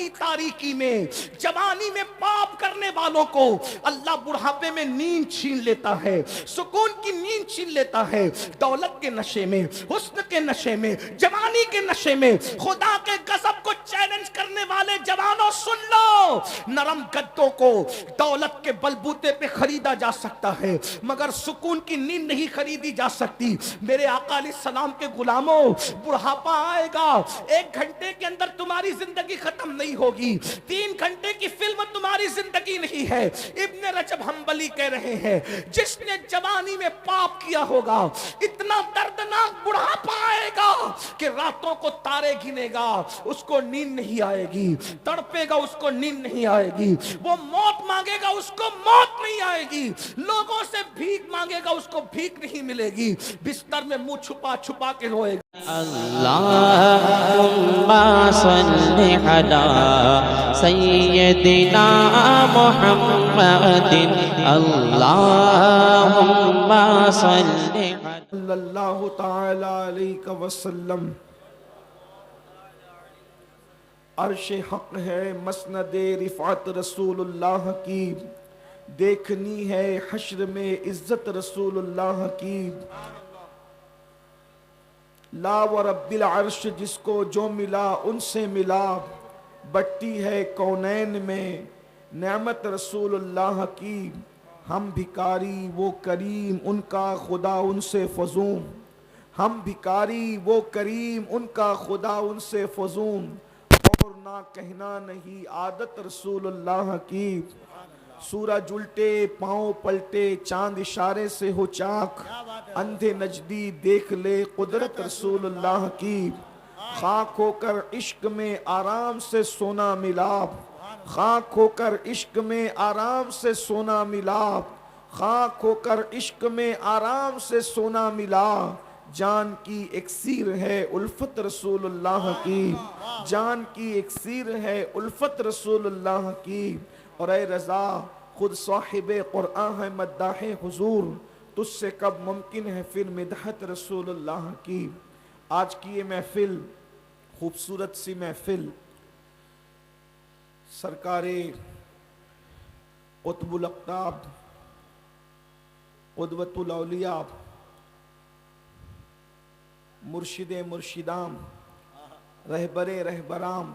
کی تاریکی میں، جوانی میں پاپ کرنے والوں کو اللہ بڑھاپے میں نیند چھین لیتا ہے، سکون کی نیند چھین لیتا ہے۔ دولت کے نشے میں، حسن کے نشے میں، جوانی کے نشے میں خدا کے غضب کو چیلنج کرنے والے جوانوں سن لو، نرم گدوں کو دولت کے بلبوتے پہ خریدا جا سکتا ہے مگر سکون کی نیند نہیں خریدی جا سکتی۔ میرے آقا علیہ السلام کے غلاموں، بڑھاپا آئے گا، 1 گھنٹے کے اندر تمہاری زندگی ختم نہیں ہوگی، 3 گھنٹے کی فلم تمہاری زندگی نہیں ہے۔ ابن رجب حنبلی کہہ رہے ہیں جس نے جوانی میں پاپ کیا ہوگا اتنا دردناک بڑھاپا آئے گا کہ راتوں کو تارے گنے گا، اس کو نیند نہیں آئے گی، تڑپے گا اس کو نیند نہیں آئے گی، وہ موت مانگے گا اس کو موت نہیں آئے گی، لوگوں سے بھیک مانگے گا اس کو بھیک نہیں ملے گی، بستر میں منہ چھپا چھپا کے روئے گا۔ اللہم صلی علی سیدنا محمد، اللہم صلی صلی اللہ تعالی علیہ وسلم۔ عرش حق ہے مسند رفعت رسول اللہ کی، دیکھنی ہے حشر میں عزت رسول اللہ کی۔ لا و رب العرش جس کو جو ملا ان سے ملا، بٹی ہے کونین میں نعمت رسول اللہ کی۔ ہم بھکاری وہ کریم ان کا خدا ان سے فزوں، ہم بھکاری وہ کریم ان کا خدا ان سے فزوں، اور نہ کہنا نہیں عادت رسول اللہ کی۔ سورج الٹے پاؤں پلٹے چاند اشارے سے ہو چاک، اندھے نجدی دیکھ لے قدرت رسول اللہ کی۔ خاک ہو کر عشق میں آرام سے سونا ملا، خاک ہو کر عشق میں آرام سے سونا ملا، خاک ہو کر عشق میں آرام سے سونا ملا۔ جان کی اکسیر ہے الفت رسول اللہ کی، جان کی اکسیر ہے الفت رسول اللہ کی۔ اور اے رضا خود صاحب قرآن ہے مداح حضور، تجھ سے کب ممکن ہے پھر مدحت رسول اللہ کی۔ آج کی یہ محفل، خوبصورت سی محفل، سرکار قطب الاقطاب، قدوۃ الاولیاء، مرشد مرشدام، رہبر رہبرام،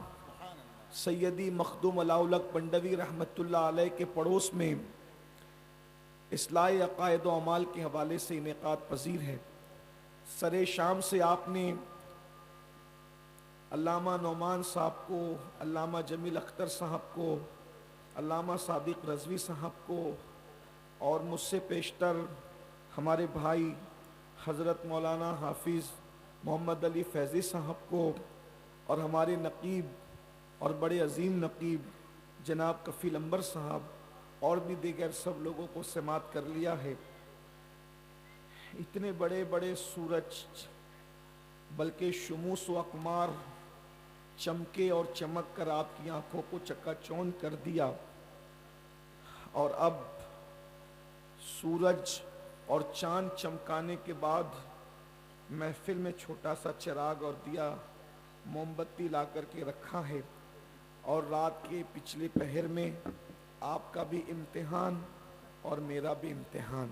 سیدی مخدوم علاؤلک پنڈوی رحمت اللہ علیہ کے پڑوس میں اصلاح عقائد و اعمال کے حوالے سے انعقاد پذیر ہے۔ سر شام سے آپ نے علامہ نعمان صاحب کو، علامہ جمیل اختر صاحب کو، علامہ صادق رضوی صاحب کو، اور مجھ سے پیشتر ہمارے بھائی حضرت مولانا حافظ محمد علی فیضی صاحب کو، اور ہمارے نقیب اور بڑے عظیم نقیب جناب کفیل انبر صاحب اور بھی دیگر سب لوگوں کو سماعت کر لیا ہے۔ اتنے بڑے بڑے سورج بلکہ شموس و اقمار چمکے اور چمک کر آپ کی آنکھوں کو چکا چوند کر دیا، اور اب سورج اور چاند چمکانے کے بعد محفل میں چھوٹا سا چراغ اور دیا موم بتی لا کر کے رکھا ہے، اور رات کے پچھلے پہر میں آپ کا بھی امتحان اور میرا بھی امتحان۔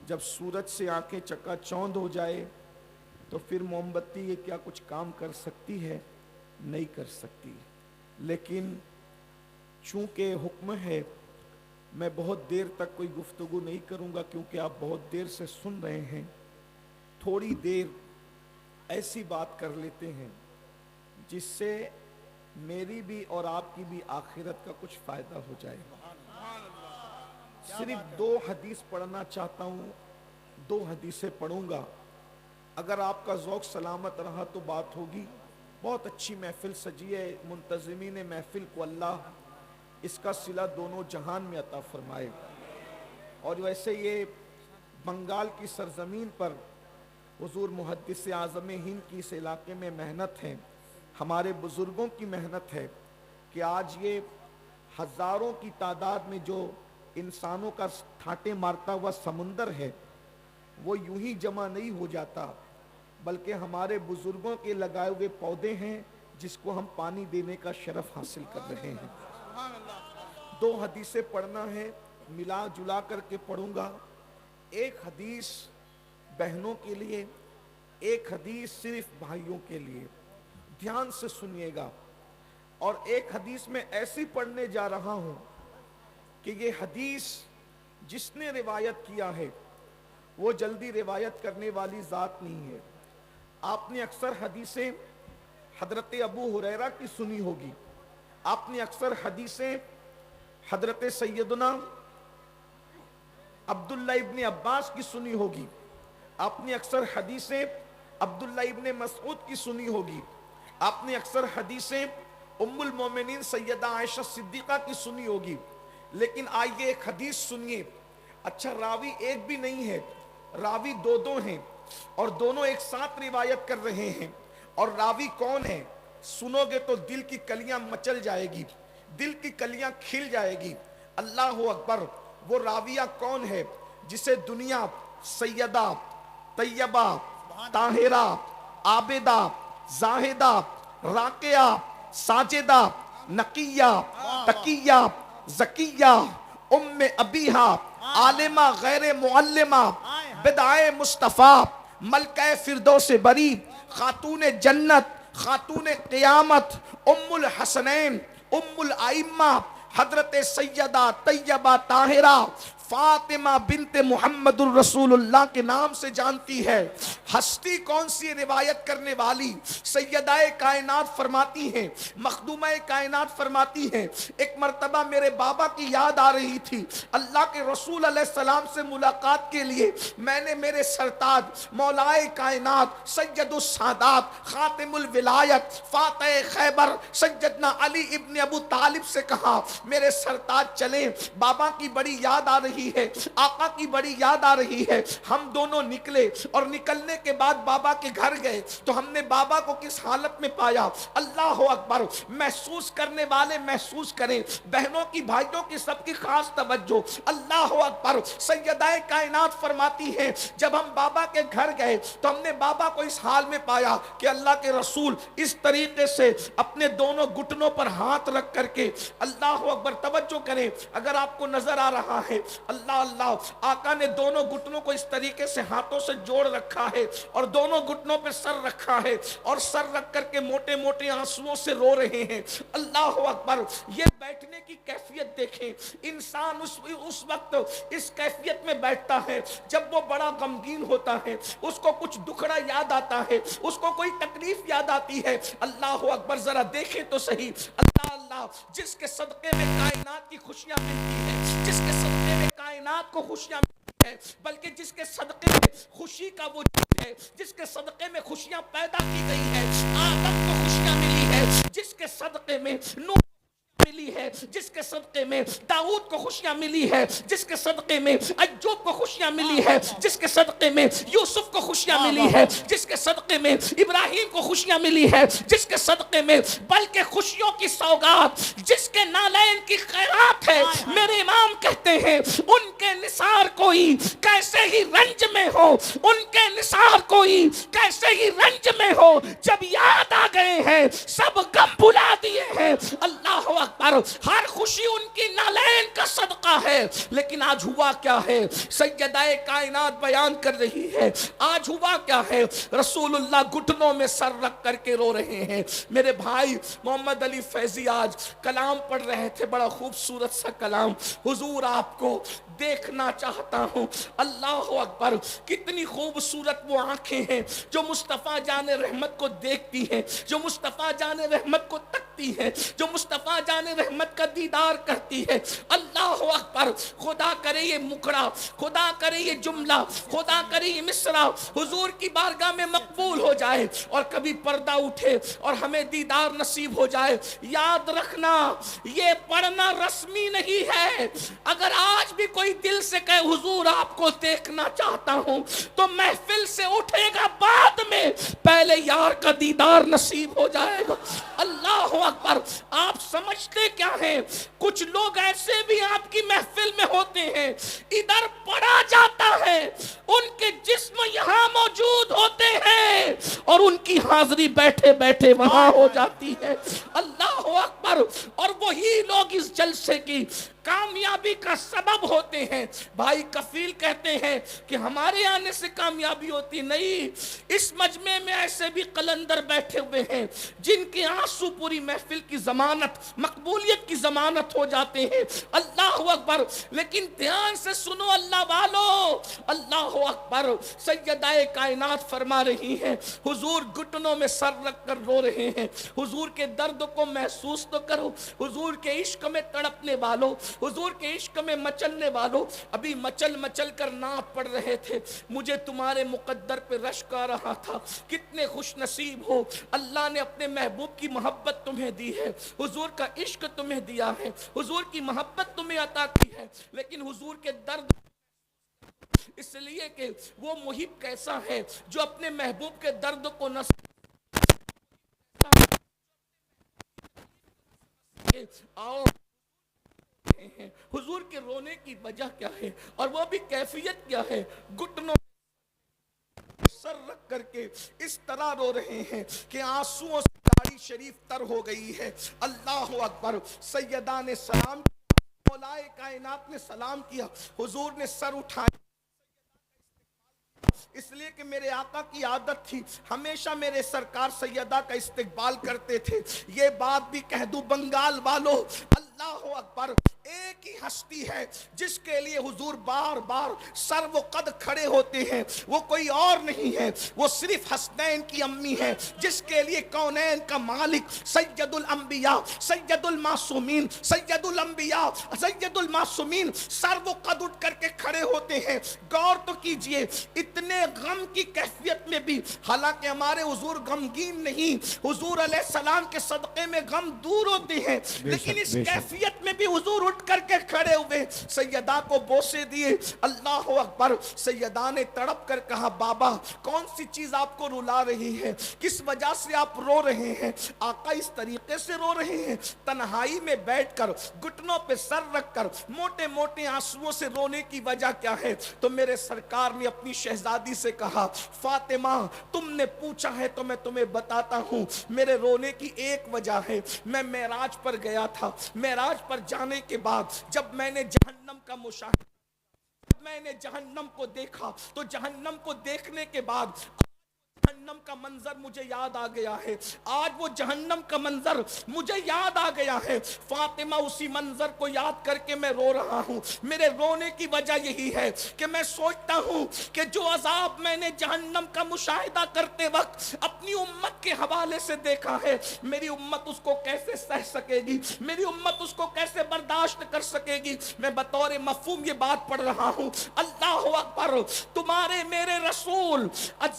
جب سورج سے آنکھیں چکا چوند ہو جائے تو پھر موم بتی یہ کیا کچھ کام کر سکتی ہے؟ نہیں کر سکتی۔ لیکن چونکہ حکم ہے میں بہت دیر تک کوئی گفتگو نہیں کروں گا، کیونکہ آپ بہت دیر سے سن رہے ہیں، تھوڑی دیر ایسی بات کر لیتے ہیں جس سے میری بھی اور آپ کی بھی آخرت کا کچھ فائدہ ہو جائے۔ صرف 2 حدیث پڑھنا چاہتا ہوں، 2 حدیثیں پڑھوں گا، اگر آپ کا ذوق سلامت رہا تو بات ہوگی۔ بہت اچھی محفل سجی ہے، منتظمین محفل کو اللہ اس کا صلہ دونوں جہان میں عطا فرمائے۔ اور ویسے یہ بنگال کی سرزمین پر حضور محدث اعظم ہند کی اس علاقے میں محنت ہے، ہمارے بزرگوں کی محنت ہے کہ آج یہ ہزاروں کی تعداد میں جو انسانوں کا ٹھاٹے مارتا ہوا سمندر ہے وہ یوں ہی جمع نہیں ہو جاتا، بلکہ ہمارے بزرگوں کے لگائے ہوئے پودے ہیں جس کو ہم پانی دینے کا شرف حاصل کر رہے ہیں. 2 حدیثیں پڑھنا ہے، ملا جلا کر کے پڑھوں گا. ایک حدیث بہنوں کے لیے، ایک حدیث صرف بھائیوں کے لیے. دھیان سے سنیے گا. اور ایک حدیث میں ایسی پڑھنے جا رہا ہوں کہ یہ حدیث جس نے روایت کیا ہے وہ جلدی روایت کرنے والی ذات نہیں ہے. آپ نے اکثر حدیثیں حضرت ابو ہریرہ کی سنی ہوگی، آپ نے اکثر حدیثیں حضرت سیدنا عبداللہ ابن عباس کی سنی ہوگی، آپ نے اکثر حدیثیں عبداللہ ابن مسعود کی سنی ہوگی، آپ نے اکثر حدیثیں ام المومنین سیدہ عائشہ صدیقہ کی سنی ہوگی. لیکن آئیے ایک حدیث سنیے. اچھا راوی ایک بھی نہیں ہے، راوی 2 ہیں اور دونوں ایک ساتھ روایت کر رہے ہیں. اور راوی کون ہے؟ سنو گے تو دل کی کلیاں مچل جائے گی، دل کی کلیاں کھل جائے گی. اللہ اکبر. وہ راویہ کون ہے جسے دنیا سیدہ، طیبہ، طاہرہ، عابدہ، زاہدہ، راقیہ، ساجدہ، نقیہ، تقیہ، زکیہ، ام ابیہا، عالمہ غیر معلمہ، بدعائے مصطفیٰ، ملکہ فردوس بری، خاتون جنت، خاتون قیامت، ام الحسنین، ام الائمہ، حضرت سیدہ طیبہ طاہرہ فاطمہ بنت محمد الرسول اللہ کے نام سے جانتی ہے. ہستی کون سی روایت کرنے والی؟ سیدہ کائنات فرماتی ہیں، مخدومہ کائنات فرماتی ہیں، ایک مرتبہ میرے بابا کی یاد آ رہی تھی. اللہ کے رسول علیہ السلام سے ملاقات کے لیے میں نے میرے سرتاج مولائے کائنات سید السادات خاتم الولایت فاتح خیبر سیدنا علی ابن ابو طالب سے کہا میرے سرتاج چلیں، بابا کی بڑی یاد آ رہی ہے، آقا کی بڑی یاد آ رہی ہے. ہم دونوں نکلے اور نکلنے کے بعد بابا کے گھر گئے تو ہم نے بابا کو کس حالت میں پایا. اللہ اکبر. محسوس کرنے والے محسوس کریں، بہنوں کی بھائیوں کی سب کی خاص توجہ. اللہ اکبر. سیدہ کائنات فرماتی ہیں جب ہم بابا کے گھر گئے تو ہم نے بابا کو اس حال میں پایا کہ اللہ کے رسول اس طریقے سے اپنے دونوں گھٹنوں پر ہاتھ رکھ کر کے، اللہ اکبر توجہ کریں اگر آپ کو نظر آ رہا ہے، اللہ اللہ، آقا نے دونوں گھٹنوں کو اس طریقے سے ہاتھوں سے جوڑ رکھا ہے اور دونوں گھٹنوں پہ سر رکھا ہے اور سر رکھ کر کے موٹے موٹے آنسوؤں سے رو رہے ہیں. اللہ اکبر. یہ بیٹھنے کی کیفیت دیکھیں. انسان اس وقت اس کیفیت میں بیٹھتا ہے جب وہ بڑا غمگین ہوتا ہے، اس کو کچھ دکھڑا یاد آتا ہے، اس کو کوئی تکلیف یاد آتی ہے. اللہ اکبر. ذرا دیکھیں تو صحیح. اللہ اللہ. جس کے صدقے میں کائنات کی خوشیاں ملتی ہیں، جس کے صدقے میں کائنات کو خوشیاں ملتی ہیں، بلکہ جس کے صدقے میں خوشی کا وجود ہے، جس کے صدقے میں خوشیاں پیدا کی گئی ہے. آدم کو خوشیاں ملی ہے جس کے صدقے میں نوح ملی ہے، جس کے صدقے میں داؤد کو خوشیاں ملی ہے، جس کے صدقے میں ایوب کو خوشیاں ملی ہے، جس کے صدقے میں یوسف کو خوشیاں ملی ہے، جس کے صدقے میں ابراہیم کو خوشیاں ملی ہے، جس کے صدقے میں بلکہ خوشیوں کی سوغات جس کے نالین کی خیرات ہے. میرے امام کہتے ہیں ان کے نثار کوئی کیسے ہی رنج میں ہو، ان کے نثار کوئی کیسے ہی رنج میں ہو، جب یاد آ گئے ہیں سب غم بھلا دیے ہیں. اللہ اکبر. ہر خوشی ان کی نالین کا صدقہ ہے. لیکن آج ہوا کیا ہے؟ سیدہ کائنات بیان کر رہی ہے آج ہوا کیا ہے. رسول اللہ گھٹنوں میں سر رکھ کر کے رو رہے ہیں. میرے بھائی محمد علی فیضی آج کلام پڑھ رہے تھے، بڑا خوبصورت سا کلام. حضور آپ کو دیکھنا چاہتا ہوں. اللہ اکبر. کتنی خوبصورت وہ آنکھیں ہیں جو مصطفیٰ جان رحمت کو دیکھتی ہیں، جو مصطفیٰ جان رحمت کو تکتی ہیں، جو مصطفیٰ جان رحمت کا دیدار کرتی ہے. اللہ اکبر. خدا کرے یہ مکڑا، خدا کرے یہ جملہ، خدا کرے یہ مصرع حضور کی بارگاہ میں مقبول ہو جائے اور کبھی پردہ اٹھے اور ہمیں دیدار نصیب ہو جائے. یاد رکھنا یہ پڑھنا رسمی نہیں ہے. اگر آج بھی کوئی دل سے کہے حضور آپ کو دیکھنا چاہتا ہوں تو محفل سے اٹھے گا بعد میں، پہلے یار کا دیدار نصیب ہو جائے گا. اللہ اللہ اکبر. آپ سمجھتے کیا ہیں, کچھ لوگ ایسے بھی آپ کی محفل میں ہوتے ہیں, ادھر پڑھا جاتا ہے, ان کے جسم یہاں موجود ہوتے ہیں اور ان کی حاضری بیٹھے بیٹھے وہاں ہو جاتی ہے. اللہ اکبر. اور وہی لوگ اس جلسے کی کامیابی کا سبب ہوتے ہیں. بھائی کفیل کہتے ہیں کہ ہمارے آنے سے کامیابی ہوتی نہیں. اس مجمع میں ایسے بھی قلندر بیٹھے ہوئے ہیں جن کے آنسو پوری محفل کی ضمانت, مقبولیت کی ضمانت ہو جاتے ہیں. اللہ اکبر. لیکن دھیان سے سنو اللہ والو, اللہ اکبر. سیدہ کائنات فرما رہی ہیں, حضور گھٹنوں میں سر رکھ کر رو رہے ہیں. حضور کے درد کو محسوس تو کرو. حضور کے عشق میں تڑپنے والوں, حضور کے عشق میں مچلنے والوں, ابھی مچل مچل کر ناپ پڑ رہے تھے. مجھے تمہارے مقدر پہ رشک آ رہا تھا. کتنے خوش نصیب ہو, اللہ نے اپنے محبوب کی محبت تمہیں دی ہے, حضور کا عشق تمہیں دیا ہے, حضور کی محبت تمہیں عطا کی ہے. لیکن حضور کے درد اس لیے کہ وہ محب کیسا ہے جو اپنے محبوب کے درد کو نہ آؤ. حضور کے رونے کی وجہ کیا ہے اور وہ بھی کیفیت کیا ہے؟ گھٹنوں سر رکھ کر کے اس طرح رو رہے ہیں کہ آنسوؤں سے داڑھی شریف تر ہو گئی ہے. اللہ اکبر. سیدہ نے سلام کیا, مولائے کائنات نے سلام کیا, حضور نے سر اٹھایا, اس لیے کہ میرے آقا کی عادت تھی ہمیشہ میرے سرکار سیدہ کا استقبال کرتے تھے. یہ بات بھی کہہ دوں بنگال والو, اللہ اکبر. ایک ہی ہستی ہے جس کے لیے حضور بار بار سر و قد کھڑے ہوتے ہیں, وہ کوئی اور نہیں ہے, وہ صرف حسنین کی امی ہے جس کے لیے کونین کا مالک سید الانبیاء, سید المعصومین, سید الانبیاء, سید المعصومین سر و قد اٹھ کر کے کھڑے ہوتے ہیں. غور تو کیجئے, اتنے غم کی کیفیت میں بھی, حالانکہ ہمارے حضور غمگین نہیں, حضور علیہ السلام کے صدقے میں غم دور ہوتے ہیں, لیکن اس کیفیت میں بھی حضور اٹھ کر کے کھڑے ہوئے, سیدہ کو بوسے دیے. اللہ اکبر. سیدہ نے تڑپ کر کہا بابا کون سی چیز آپ کو رلا رہی ہے, کس وجہ سے آپ رو رہے ہیں؟ آقا اس طریقے سے رو رہے ہیں, تنہائی میں بیٹھ کر گھٹنوں پہ سر رکھ کر موٹے موٹے آنسوؤں سے رونے کی وجہ کیا ہے؟ تو میرے سرکار نے اپنی شہزادی سے کہا فاطمہ تم نے پوچھا ہے تو میں تمہیں بتاتا ہوں, میرے رونے کی ایک وجہ ہے. میں معراج پر گیا تھا, معراج پر جانے کے بعد جب میں نے جہنم کا مشاہدہ, میں نے جہنم کو دیکھا, تو جہنم کو دیکھنے کے بعد جہنم کا منظر مجھے یاد آ گیا ہے. آج وہ جہنم کا منظر مجھے یاد آ گیا ہے. فاطمہ اسی منظر کو یاد کر کے میں رو رہا ہوں. میرے رونے کی وجہ یہی ہے کہ میں سوچتا ہوں کہ جو عذاب میں نے جہنم کا مشاہدہ کرتے وقت اپنی امت کے حوالے سے دیکھا ہے, میری امت اس کو کیسے سہ سکے گی, میری امت اس کو کیسے برداشت کر سکے گی. میں بطور مفہوم یہ بات پڑھ رہا ہوں. اللہ اکبر. تمہارے میرے رسول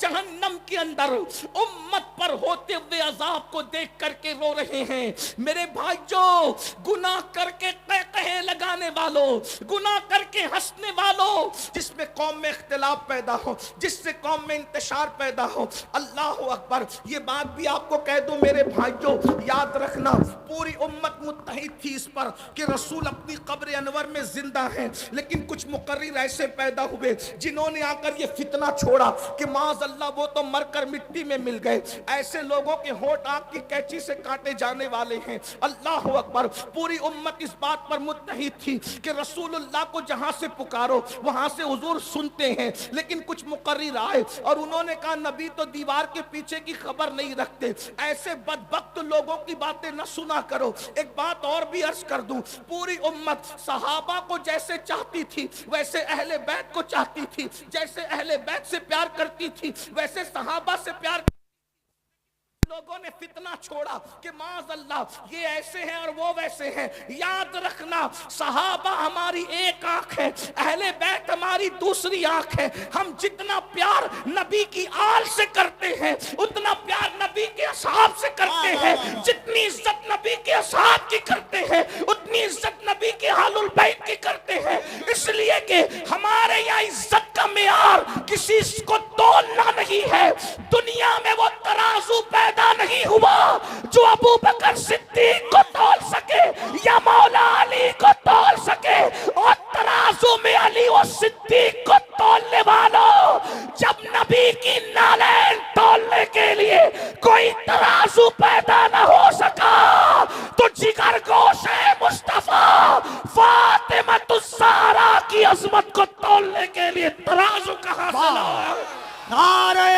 جہنم کے اندر امت پر ہوتے ہوئے عذاب کو دیکھ کر کے رو رہے ہیں. میرے بھائیوں, گناہ کر کے قہقہے لگانے والوں, گناہ کر کے ہنسنے والوں, جس میں قوم میں اختلاف پیدا ہو, جس سے قوم میں انتشار پیدا ہو. اللہ اکبر. یہ بات بھی آپ کو کہہ دوں میرے بھائیوں, یاد رکھنا پوری امت متحد تھی اس پر کہ رسول اپنی قبر انور میں زندہ ہیں, لیکن کچھ مقرر ایسے پیدا ہوئے جنہوں نے آ کر یہ فتنہ چھوڑا کہ معاذ اللہ وہ تو مر کر مٹی میں مل گئے. ایسے لوگوں کے ہونٹ آنکھ کی کینچی سے کاٹے جانے والے ہیں. اللہ اکبر. پوری امت اس بات پر متحد تھی کہ رسول اللہ کو جہاں سے پکارو وہاں سے حضور سنتے ہیں, لیکن کچھ مقرر آئے اور انہوں نے کہا نبی تو دیوار کے پیچھے کی خبر نہیں رکھتے, ایسے بدبخت لوگوں کی باتیں نہ سنا کرو. ایک بات اور بھی عرض کر دوں, پوری امت صحابہ کو جیسے چاہتی تھی ویسے اہل بیت کو چاہتی تھی, جیسے اہل بیت سے پیار کرتی تھی ویسے صحابہ سے پیار. لوگوں نے فتنہ چھوڑا کہ معاذ اللہ یہ ایسے ہیں اور وہ ویسے ہیں. یاد رکھنا صحابہ ہماری ایک آنکھ ہے, اہل بیت ہماری دوسری آنکھ ہے. ہم جتنا پیار نبی کی آل سے کرتے ہیں اتنا پیار نبی کے اصحاب سے کرتے ہیں. جتنی عزت نبی کے اصحاب کی کرتے ہیں اتنی عزت نبی کے آل البیت کی کرتے ہیں. اس لیے کہ ہمارے یہاں عزت کا معیار کسی کو تولنا نہیں ہے. دنیا میں وہ ترازو پیدا نہیں ہوا جو ابو بکر عظمت کو تولنے کے لیے ترازو کہاں سے لاؤ؟ نعرہ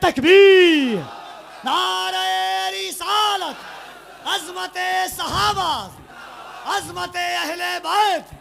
تکبیر، نعرہ رسالت، عظمت صحابہ، عظمت اہل بیت.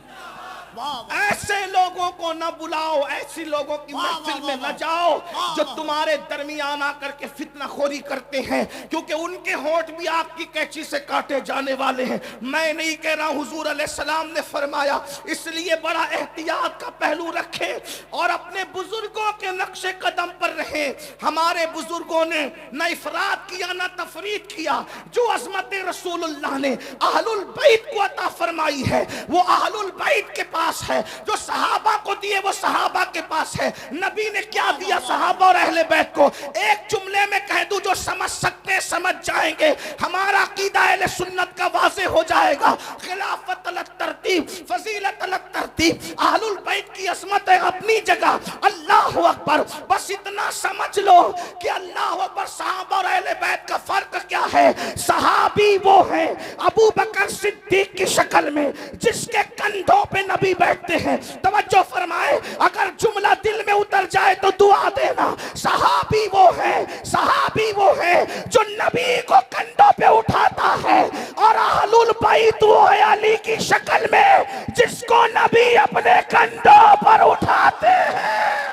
ایسے لوگوں کو نہ بلاؤ، ایسی لوگوں کی محفل میں نہ جاؤ جو تمہارے درمیان آ کر کے فتنہ خوری کرتے ہیں، کیونکہ ان کے ہونٹ بھی آگ کی قینچی سے کاٹے جانے والے ہیں. میں نہیں کہہ رہا، حضور علیہ السلام نے فرمایا. اس لیے بڑا احتیاط کا پہلو رکھیں اور اپنے بزرگوں کے نقش قدم پر رہیں. ہمارے بزرگوں نے نہ افراد کیا نہ تفرید کیا. جو عظمت رسول اللہ نے اہل البیت کو عطا فرمائی ہے وہ اہل البیت کے پاس ہے، جو صحابہ کو دیے وہ صحابہ کے پاس ہے. نبی نے کیا دیا صحابہ اور اہل بیت کو؟ ایک جملے میں کہہ دوں، جو سمجھ سکتے سمجھ جائیں گے. ہمارا عقیدہ اہل سنت کا واضح ہو جائے گا. خلافت علی ترتیب، فضیلت علی ترتیب. اہل البیت کی عظمت ہے اپنی جگہ. اللہ اکبر. بس اتنا سمجھ لو کہ اللہ اکبر صحابہ اور اہل بیت کا فرق کیا ہے. صحابی وہ ہے ابو بکر صدیق کی شکل میں جس کے کندھوں پہ نبی بیٹھتے ہیں. توجہ فرمائے، اگر جملہ دل میں اتر جائے تو دعا دینا. صحابی وہ ہے جو نبی کو کندھوں پہ اٹھاتا ہے، اور اہل البیت وہ ہے علی کی شکل میں جس کو نبی اپنے کندھوں پر اٹھاتے ہیں.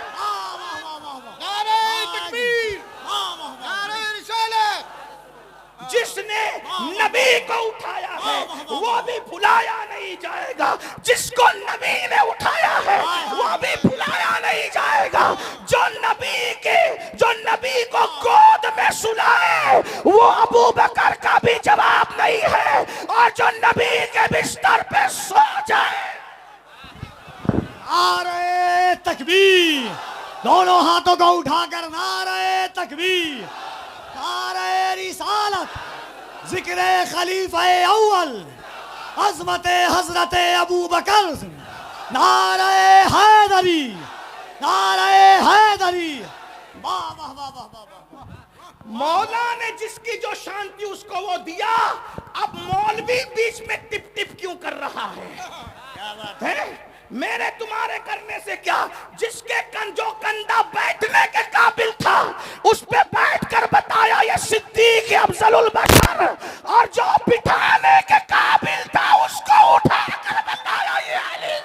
جس نے نبی کو اٹھایا ہے وہ بھی بھلایا نہیں جائے گا. جس کو نبی نے اٹھایا ہے وہ بھی بھلایا نہیں جائے گا. جو نبی کو گود میں سلائے وہ ابو بکر کا بھی جواب نہیں ہے، اور جو نبی کے بستر پہ سو جائے. نعرہ تکبیر، دونوں ہاتھوں کو اٹھا کر نعرہ تکبیر، نعرہ رسالت، ذکر خلیفہ اول، عظمت حضرت ابو بکر، نعرہ حیدری، نعرہ حیدری. واہ واہ واہ واہ واہ. مولا نے جس کی جو شان تھی اس کو وہ دیا. اب مولوی بیچ میں ٹپ ٹپ کیوں کر رہا ہے؟ میرے تمہارے کرنے سے کیا؟ جس کے جو کندھا بیٹھنے کے قابل تھا اس پہ بیٹھ کر بتایا یہ صدیق افضل البشر، اور جو بٹھانے کے قابل تھا اس کو اٹھا کر بتایا یہ علی.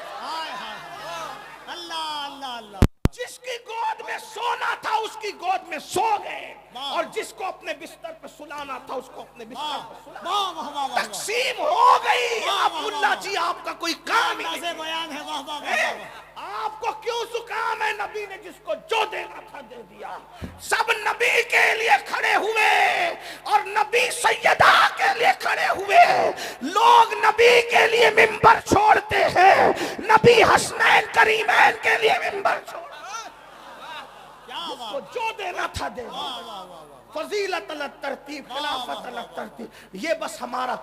اللہ اللہ اللہ. جس کی گود میں سونا تھا اس کی گود میں سو گئے، اور جس کو اپنے بستر پہ سلانا تھا اس کو اپنے بستر پہ سلانا. تقسیم ہو گئی. اب اللہ جی آپ کا کوئی کام ہی نہیں. بیان ہے. واہ واہ واہ. آپ کو کیوں زکام ہے؟ نبی نے جس کو جو دینا تھا دے دیا. سب نبی کے لیے کھڑے ہوئے اور نبی سیدہ کے لیے کھڑے ہوئے. لوگ نبی کے لیے ممبر چھوڑتے ہیں، نبی حسنین کریمین کے لیے ممبر چھوڑتے. جس کو جو دینا تھا دے دیا. فضیلت علی ترتیب، خلافت علی ترتیب. یہ بس ہمارا.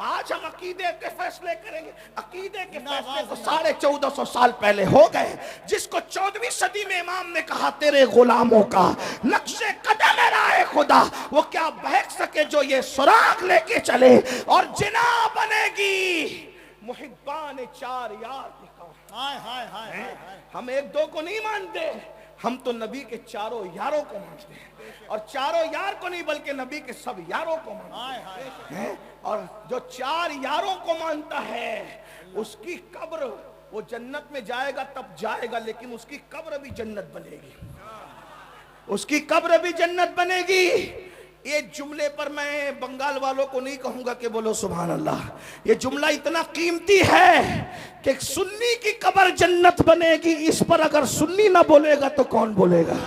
آج ہم عقیدے کے فیصلے کریں گے. عقیدے کے فیصلے تو 1450 سال پہلے ہو گئے. جس کو 14ویں صدی میں امام نے کہا تیرے غلاموں کا نقش قدم رائے خدا، وہ کیا بہک سکے جو یہ سراغ لے کے چلے. اور جنا بنے گی محبان چار یار کی قوم. ہم ایک دو کو نہیں مانتے، ہم تو نبی کے چاروں یاروں کو مانتے ہیں. اور چاروں یار کو نہیں بلکہ نبی کے سب یاروں کو مانتے ہیں. اور جو چار یاروں کو مانتا ہے اس کی قبر، وہ جنت میں جائے گا تب جائے گا، لیکن اس کی قبر بھی جنت بنے گی. اس کی قبر بھی جنت بنے گی. یہ جملے پر میں بنگال والوں کو نہیں کہوں گا کہ بولو سبحان اللہ. یہ جملہ اتنا قیمتی ہے کہ سنی کی قبر جنت بنے گی. اس پر اگر سنی نہ بولے گا تو کون بولے گا؟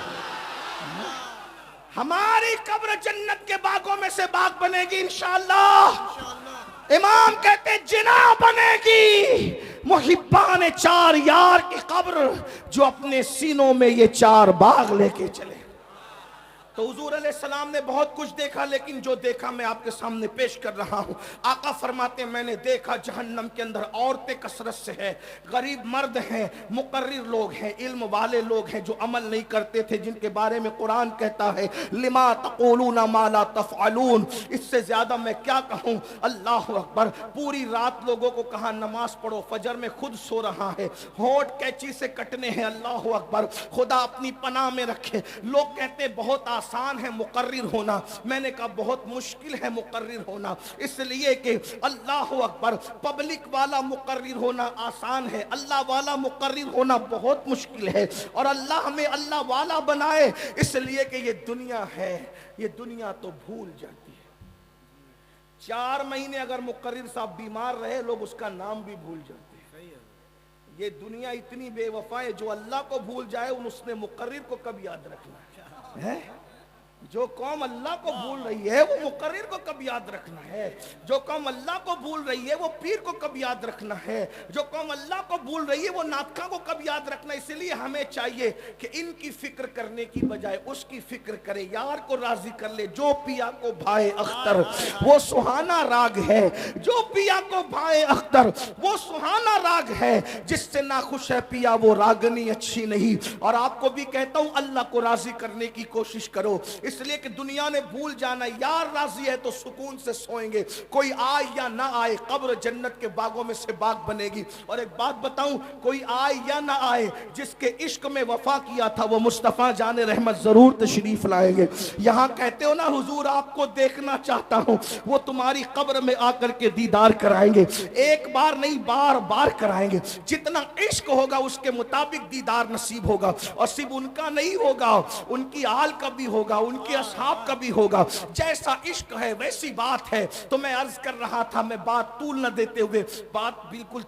ہماری قبر جنت کے باغوں میں سے باغ بنے گی انشاءاللہ. امام کہتے جنا بنے گی محبان چار یار کی قبر جو اپنے سینوں میں یہ چار باغ لے کے چلے. تو حضور علیہ السلام نے بہت کچھ دیکھا، لیکن جو دیکھا میں آپ کے سامنے پیش کر رہا ہوں۔ آقا فرماتے ہیں میں نے دیکھا جہنم کے اندر عورتیں کثرت سے ہیں، غریب مرد ہیں، مقرر لوگ ہیں، علم والے لوگ ہیں جو عمل نہیں کرتے تھے، جن کے بارے میں قرآن کہتا ہے لما تقولون ما لا تفعلون۔ اس سے زیادہ میں کیا کہوں، اللہ اکبر۔ پوری رات لوگوں کو کہا نماز پڑھو، فجر میں خود سو رہا ہے، ہونٹ کینچی سے کٹنے ہیں، اللہ اکبر۔ خدا اپنی پناہ میں رکھے۔ لوگ کہتے ہیں بہت آسان ہے مقرر ہونا، میں نے کہا بہت مشکل ہے مقرر ہونا، اس لیے کہ اللہ اکبر، پبلک والا مقرر ہونا آسان ہے، اللہ والا مقرر ہونا بہت مشکل ہے، اور اللہ ہمیں اللہ والا بنائے، اس لیے کہ یہ دنیا ہے، یہ دنیا تو بھول جاتی ہے۔ 4 مہینے اگر مقرر صاحب بیمار رہے، لوگ اس کا نام بھی بھول جاتے ہیں۔ یہ دنیا اتنی بے وفا ہے، جو اللہ کو بھول جائے اس نے مقرر کو کب یاد رکھنا ہے؟ جو قوم اللہ کو بھول رہی ہے وہ مقرر کو کب یاد رکھنا ہے؟ جو قوم اللہ کو بھول رہی ہے وہ پیر کو کب یاد رکھنا ہے؟ جو قوم اللہ کو بھول رہی ہے وہ ناطقہ کو کب یاد رکھنا ہے؟ اس لیے ہمیں چاہیے کہ ان کی فکر کرنے کی بجائے اس کی فکر کرے، یار کو راضی کر لے۔ جو پیا کو بھائے اختر وہ سہانا راگ ہے، جو پیا کو بھائے اختر وہ سہانا راگ ہے، جس سے ناخوش ہے پیا وہ راگنی اچھی نہیں۔ اور آپ کو بھی کہتا ہوں اللہ کو راضی کرنے کی کوشش کرو، اس لیے کہ دنیا نے بھول جانا، یار راضی ہے تو سکون سے سوئیں گے، کوئی آئے یا نہ آئے قبر جنت کے باغوں میں سے باغ بنے گی۔ اور ایک بات بتاؤں، کوئی آئے یا نہ آئے، جس کے عشق میں وفا کیا تھا وہ مصطفیٰ جان رحمت ضرور تشریف لائیں گے۔ یہاں کہتے ہو نا حضور آپ کو دیکھنا چاہتا ہوں، وہ تمہاری قبر میں آ کر کے دیدار کرائیں گے، ایک بار نہیں بار بار کرائیں گے۔ جتنا عشق ہوگا اس کے مطابق دیدار نصیب ہوگا، اور صرف ان کا نہیں ہوگا، ان کی آل کا بھی ہوگا، ان کے اصحاب کا بھی ہوگا۔ جیسا عشق ہے ویسی بات ہے۔ تو میں عرض کر رہا تھا، میں بات طول نہ دیتے ہوئے، بات بالکل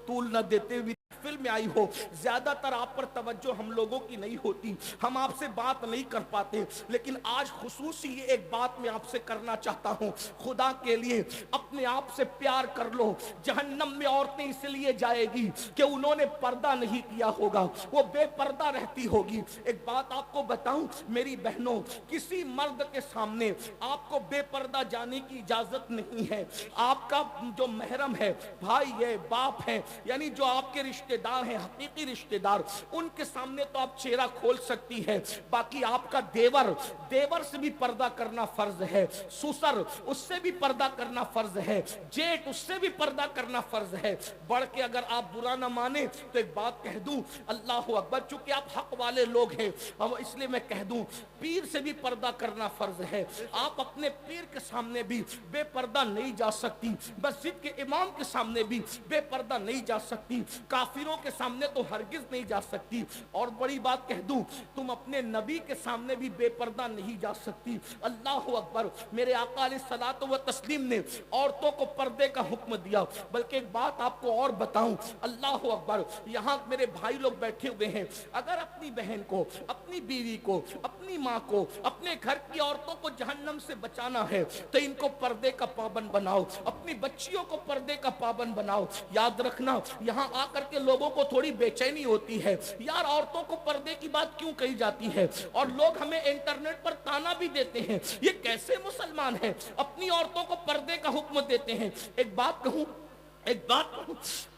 طول نہ دیتے ہوئے فلم میں آئی ہو، زیادہ تر آپ پر توجہ ہم لوگوں کی نہیں ہوتی، ہم آپ سے بات نہیں کر پاتے، لیکن آج خصوصی یہ ایک بات میں آپ سے کرنا چاہتا ہوں۔ خدا کے لیے اپنے آپ سے پیار کر لو۔ جہنم میں عورتیں اس لیے جائے گی کہ انہوں نے پردہ نہیں کیا ہوگا، وہ بے پردہ رہتی ہوگی۔ ایک بات آپ کو بتاؤں میری بہنوں، کسی مرد کے سامنے آپ کو بے پردہ جانے کی اجازت نہیں ہے۔ آپ کا جو محرم ہے، بھائی ہے، باپ ہے، یعنی جو آپ کے رشتہ دار ہیں، حقیقی رشتہ دار، ان کے سامنے تو آپ چہرہ کھول سکتی ہے، باقی آپ کا دیور سے بھی پردہ کرنا فرض ہے، سسر اس سے بھی پردہ کرنا فرض ہے، جیٹ اس سے بھی پردہ کرنا فرض ہے۔ بڑھ کے اگر آپ برا نہ مانے تو ایک بات کہہ دوں، اللہ اکبر، چونکہ آپ حق والے لوگ ہیں اس لیے میں کہہ دوں، پیر سے بھی پردہ کرنا فرض ہے۔ آپ اپنے پیر کے سامنے بھی بے پردہ نہیں جا سکتی، مسجد کے امام کے سامنے بھی بے پردہ نہیں جا سکتی، کافروں کے سامنے تو ہرگز نہیں جا سکتی۔ اور بڑی بات کہہ دوں، تم اپنے نبی کے سامنے بھی بے پردہ نہیں جا سکتی۔ اللہ اکبر، میرے آقا علیہ الصلوۃ والتسلیم نے عورتوں کو پردے کا حکم دیا۔ بلکہ ایک بات آپ کو اور بتاؤں، اللہ اکبر، یہاں میرے بھائی لوگ بیٹھے ہوئے ہیں، اگر اپنی بہن کو، اپنی بیوی کو، اپنی ماں کو، اپنے گھر کی عورتوں کو جہنم سے بچانا ہے تو ان کو پردے کا پابند بناؤ، اپنی بچیوں کو پردے کا پابند بناؤ۔ یاد رکھنا، یہاں آ کر کے لوگوں کو تھوڑی بے چینی ہوتی ہے، یار عورتوں کو پردے کی بات کیوں کہی جاتی ہے، اور لوگ ہمیں انٹرنیٹ پر تانا بھی دیتے ہیں، یہ کیسے مسلمان ہیں اپنی عورتوں کو پردے کا حکم دیتے ہیں۔ ایک بات کہوں،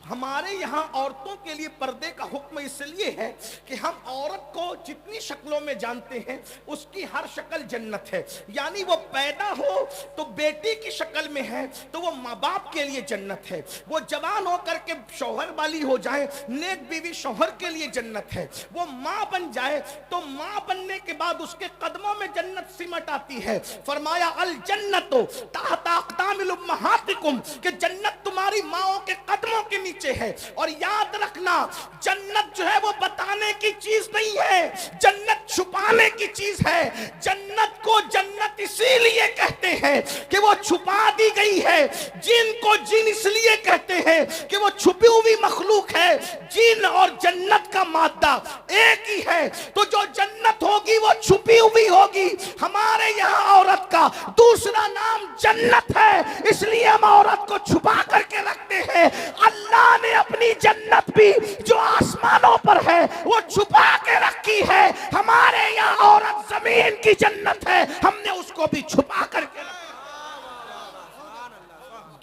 ہمارے یہاں عورتوں کے لیے پردے کا حکم اس لیے ہے کہ ہم عورت کو جتنی شکلوں میں جانتے ہیں اس کی ہر شکل جنت ہے، یعنی وہ پیدا ہو تو بیٹی کی شکل میں ہے تو وہ ماں باپ کے لیے جنت ہے، وہ جوان ہو کر کے شوہر والی ہو جائے، نیک بیوی شوہر کے لیے جنت ہے، وہ ماں بن جائے تو ماں بننے کے بعد اس کے قدموں میں جنت سمٹ آتی ہے۔ فرمایا الجنت تحت اقدام الامہاتکم، کہ جنت تمہاری ماؤں کے قدموں کے نیچے ہے۔ اور یاد رکھنا، جنت جو ہے وہ بتانے کی چیز نہیں ہے، جنت چھپانے کی چیز ہے۔ جنت کو جنت اسی لیے کہتے ہیں کہ وہ چھپا دی گئی ہے، جن کو جن اس لیے کہتے ہیں کہ وہ چھپی ہوئی مخلوق ہے۔ جن اور جنت کا مادہ ایک ہی ہے، تو جو جنت ہوگی وہ چھپی ہوئی ہوگی۔ ہمارے یہاں عورت کا دوسرا نام جنت ہے، اس لیے ہم عورت کو چھپا کر کے رکھتے ہیں۔ اللہ نے اپنی اپنی جنت بھی جو آسمانوں پر ہے وہ چھپا کے رکھی ہے. ہمارے یہاں عورت زمین کی جنت ہے, ہم نے اس کو بھی چھپا کر کے رکھا.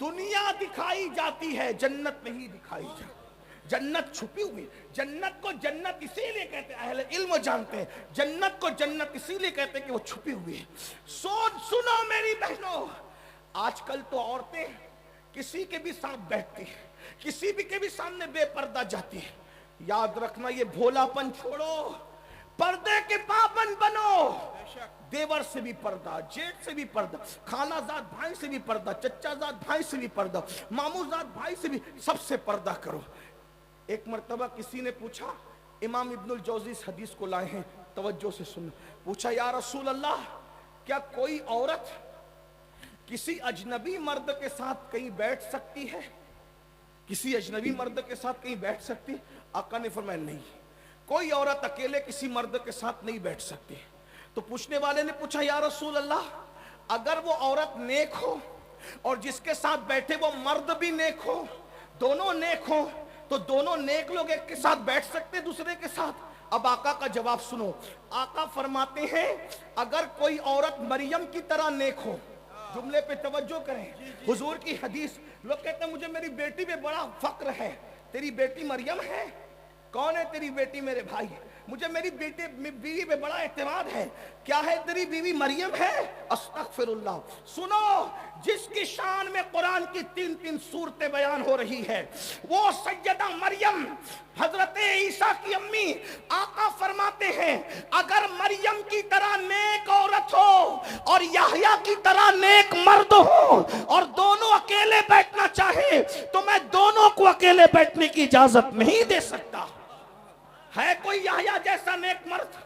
دنیا دکھائی جاتی ہے, جنت نہیں دکھائی جاتی. جنت چھپی ہوئی. جنت کو جنت اسی لیے کہتے ہیں, اہل علم جانتے ہیں, جنت کو جنت اسی لیے کہتے ہیں کہ وہ چھپی ہوئی ہے. سنو میری بہنوں, آج کل تو عورتیں کسی کے بھی ساتھ بیٹھتی ہیں, کسی بھی کے بھی سامنے بے پردہ جاتی ہے. یاد رکھنا, یہ بھولا پن چھوڑو, پردے کے پابند بنو. دیور سے بھی پردہ, جیٹ سے بھی پردہ, خالہ زاد بھائی سے بھی پردہ, چچا زاد بھائی سے بھی پردہ, مامو زاد بھائی سے بھی, سب سے پردہ کرو. ایک مرتبہ کسی نے پوچھا, امام ابن الجوزی اس حدیث کو لائے ہیں, توجہ سے سنو. پوچھا, یا رسول اللہ, کیا کوئی عورت کسی اجنبی مرد کے ساتھ کہیں بیٹھ سکتی ہے؟ کسی اجنبی مرد کے ساتھ کہیں بیٹھ سکتی؟ آقا نے فرمایا نہیں, کوئی عورت اکیلے کسی مرد کے ساتھ نہیں بیٹھ سکتی. تو پوچھنے والے نے پوچھا, یا رسول اللہ, اگر وہ عورت نیک ہو اور جس کے ساتھ بیٹھے وہ مرد بھی نیک ہو, دونوں نیک ہو, تو دونوں نیک لوگ ایک کے ساتھ بیٹھ سکتے دوسرے کے ساتھ؟ اب آقا کا جواب سنو. آقا فرماتے ہیں, اگر کوئی عورت مریم کی طرح نیک ہو, جملے پہ توجہ کریں, حضور کی حدیث. لوگ کہتے ہیں مجھے میری بیٹی پہ بڑا فخر ہے. تیری بیٹی مریم ہے؟ کون ہے تیری بیٹی؟ میرے بھائی, مجھے میری بیوی پہ بڑا اعتماد ہے. کیا ہے تیری بیوی مریم ہے؟ استغفر اللہ. سنو, جس کی شان میں قرآن کی 3 صورتیں بیان ہو رہی ہے وہ سیدہ مریم, حضرت عیسیٰ کی امی. آقا فرماتے ہیں اگر مریم کی طرح نیک عورت ہو اور یحییٰ کی طرح نیک مرد ہو اور دونوں اکیلے بیٹھنا چاہے تو میں دونوں کو اکیلے بیٹھنے کی اجازت نہیں دے سکتا. ہے کوئی یحییٰ جیسا نیک مرد؟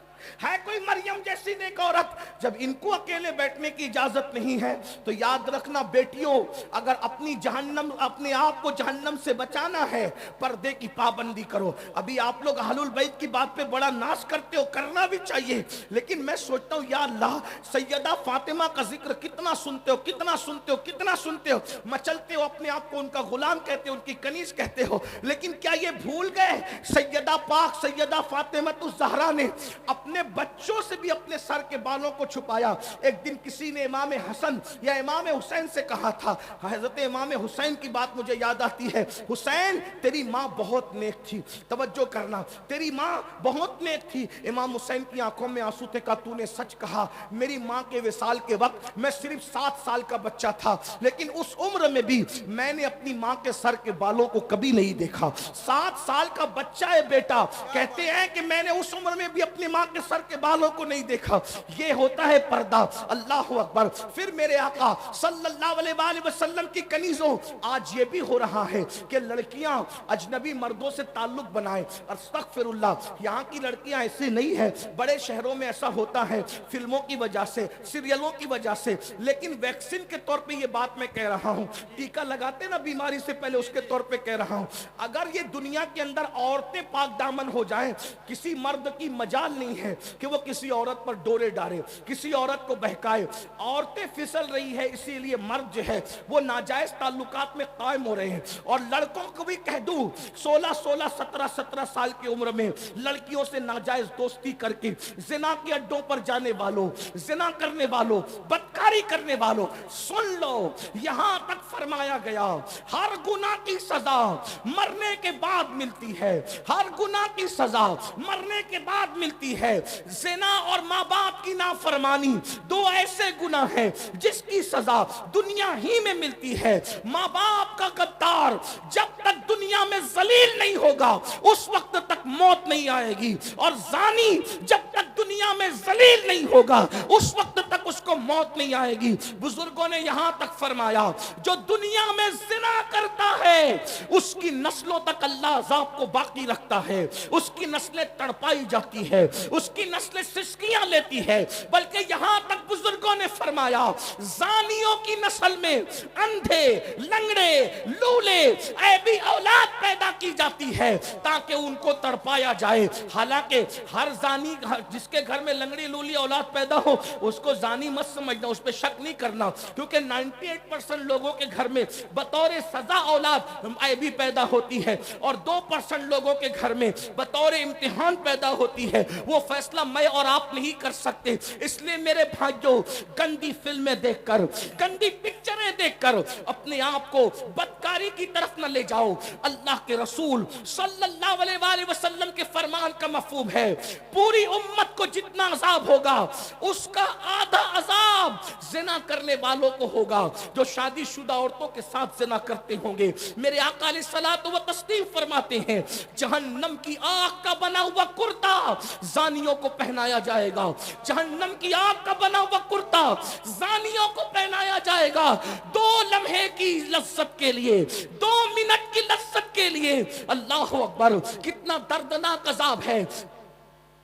ہے کوئی مریم جیسی نیک عورت؟ جب ان کو اکیلے بیٹھنے کی اجازت نہیں ہے تو یاد رکھنا بیٹیوں, اگر اپنے آپ کو جہنم سے بچانا ہے, پردے کی پابندی کرو. ابھی آپ لوگ اہل البیت کی بات پہ بڑا ناز کرتے ہو, کرنا بھی چاہیے, لیکن میں سوچتا ہوں یا اللہ, سیدہ فاطمہ کا ذکر کتنا سنتے ہو, کتنا سنتے ہو, کتنا سنتے ہو, مچلتے ہو, اپنے آپ کو ان کا غلام کہتے ہو, ان کی کنیز کہتے ہو, لیکن کیا یہ بھول گئے سیدہ پاک سیدہ فاطمہ الزہرا نے اپنے بچوں سے بھی اپنے سر کے بالوں کو چھپایا. ایک دن کسی نے امام حسن یا امام حسین سے کہا تھا, حضرت امام حسین کی بات مجھے یاد آتی ہے, حسین تیری ماں بہت نیک تھی. توجہ کرنا, تیری ماں بہت نیک تھی. امام حسین کی آنکھوں میں آنسو تھے. کہا تو نے سچ کہا, میری ماں کے وصال کے وقت میں صرف 7 سال کا بچہ تھا, لیکن اس عمر میں بھی میں نے اپنی ماں کے سر کے بالوں کو کبھی نہیں دیکھا. 7 سال کا بچہ ہے بیٹا, کہتے ہیں کہ میں نے اس عمر میں بھی اپنی ماں کے سر کے بالوں کو نہیں دیکھا. یہ ہوتا ہے پردہ. اللہ اکبر. پھر میرے آقا صلی اللہ علیہ وآلہ وسلم کی کنیزوں, آج یہ بھی ہو رہا ہے کہ لڑکیاں اجنبی مردوں سے تعلق بنائیں. استغفر اللہ, یہاں کی لڑکیاں ایسے نہیں ہیں, بڑے شہروں میں ایسا ہوتا ہے فلموں کی وجہ سے, سیریلوں کی وجہ سے, لیکن ویکسین کے طور پہ یہ بات میں کہہ رہا ہوں, ٹیکہ لگاتے نا بیماری سے پہلے, اس کے طور پہ کہہ رہا ہوں. اگر یہ دنیا کے اندر عورتیں پاک دامن ہو جائیں, کسی مرد کی مجال نہیں ہے کہ وہ کسی عورت پر ڈورے ڈالے, کسی عورت کو بہکائے. عورتیں پھسل رہی ہے, اسی لیے مرد جو ہے وہ ناجائز تعلقات میں قائم ہو رہے ہیں. اور لڑکوں کو بھی کہہ دوں, 16 سال کی عمر میں لڑکیوں سے ناجائز دوستی کر کے زنا کے اڈوں پر جانے والوں, زنا کرنے والوں, بدکاری کرنے والوں, سن لو, یہاں تک فرمایا گیا ہر گناہ کی سزا مرنے کے بعد ملتی ہے. ہر گناہ کی سزا مرنے کے بعد ملتی ہے. زنا اور ماں باپ کی نافرمانی 2 ایسے گناہ ہیں جس کی سزا دنیا ہی میں ملتی ہے. ماں باپ کا غدار جب تک دنیا میں ذلیل نہیں ہوگا اس وقت تک موت نہیں آئے گی, اور زانی جب تک دنیا میں ذلیل نہیں ہوگا اس وقت تک اس کو موت نہیں آئے گی. بزرگوں نے یہاں تک فرمایا جو دنیا میں زنا کرتا ہے اس کی نسلوں تک اللہ عذاب کو باقی رکھتا ہے, اس کی نسلیں تڑپائی جاتی ہے, اس کی نسلیں سسکیاں لیتی ہے. بلکہ یہاں تک بزرگوں نے فرمایا زانیوں کی نسل میں اندھے, لنگڑے, لولے, عیبی اولاد پیدا کی جاتی ہے تاکہ ان کو تڑپایا جائے. حالانکہ ہر زانی جس کے گھر میں لنگڑی لولی اولاد پیدا ہو اس کو زانی مت سمجھنا, اس پہ شک نہیں کرنا, کیونکہ 98% لوگوں کے گھر میں بطور سزا اولاد بھی پیدا ہوتی ہے اور 2% لوگوں کے گھر میں بطور امتحان پیدا ہوتی ہے، وہ فیصلہ میں اور آپ نہیں کر سکتے۔ اس لیے میرے بھائیوں، گندی فلمیں دیکھ کر، گندی پکچریں دیکھ کر اپنے آپ کو بدکاری کی طرف نہ لے جاؤ۔ اللہ کے رسول صلی اللہ علیہ وآلہ وسلم کے فرمان کا مفہوم ہے، پوری امت کو جتنا عذاب ہوگا اس کا آدھا عذاب زنا کرنے والوں کو ہوگا، جو شادی شدہ عورتوں کے ساتھ زنا کرتے ہوں گے۔ میرے آقا علیہ الصلوۃ والتسلیم فرماتے ہیں، جہنم کی آگ کا بنا ہوا کرتا زانیوں کو پہنایا جائے گا، جہنم کی آگ کا بنا ہوا کرتا زانیوں کو پہنایا جائے گا، 2 لمحے کی لذت کے لیے، 2 منٹ کی لذت کے لیے۔ اللہ اکبر، کتنا دردناک عذاب ہے۔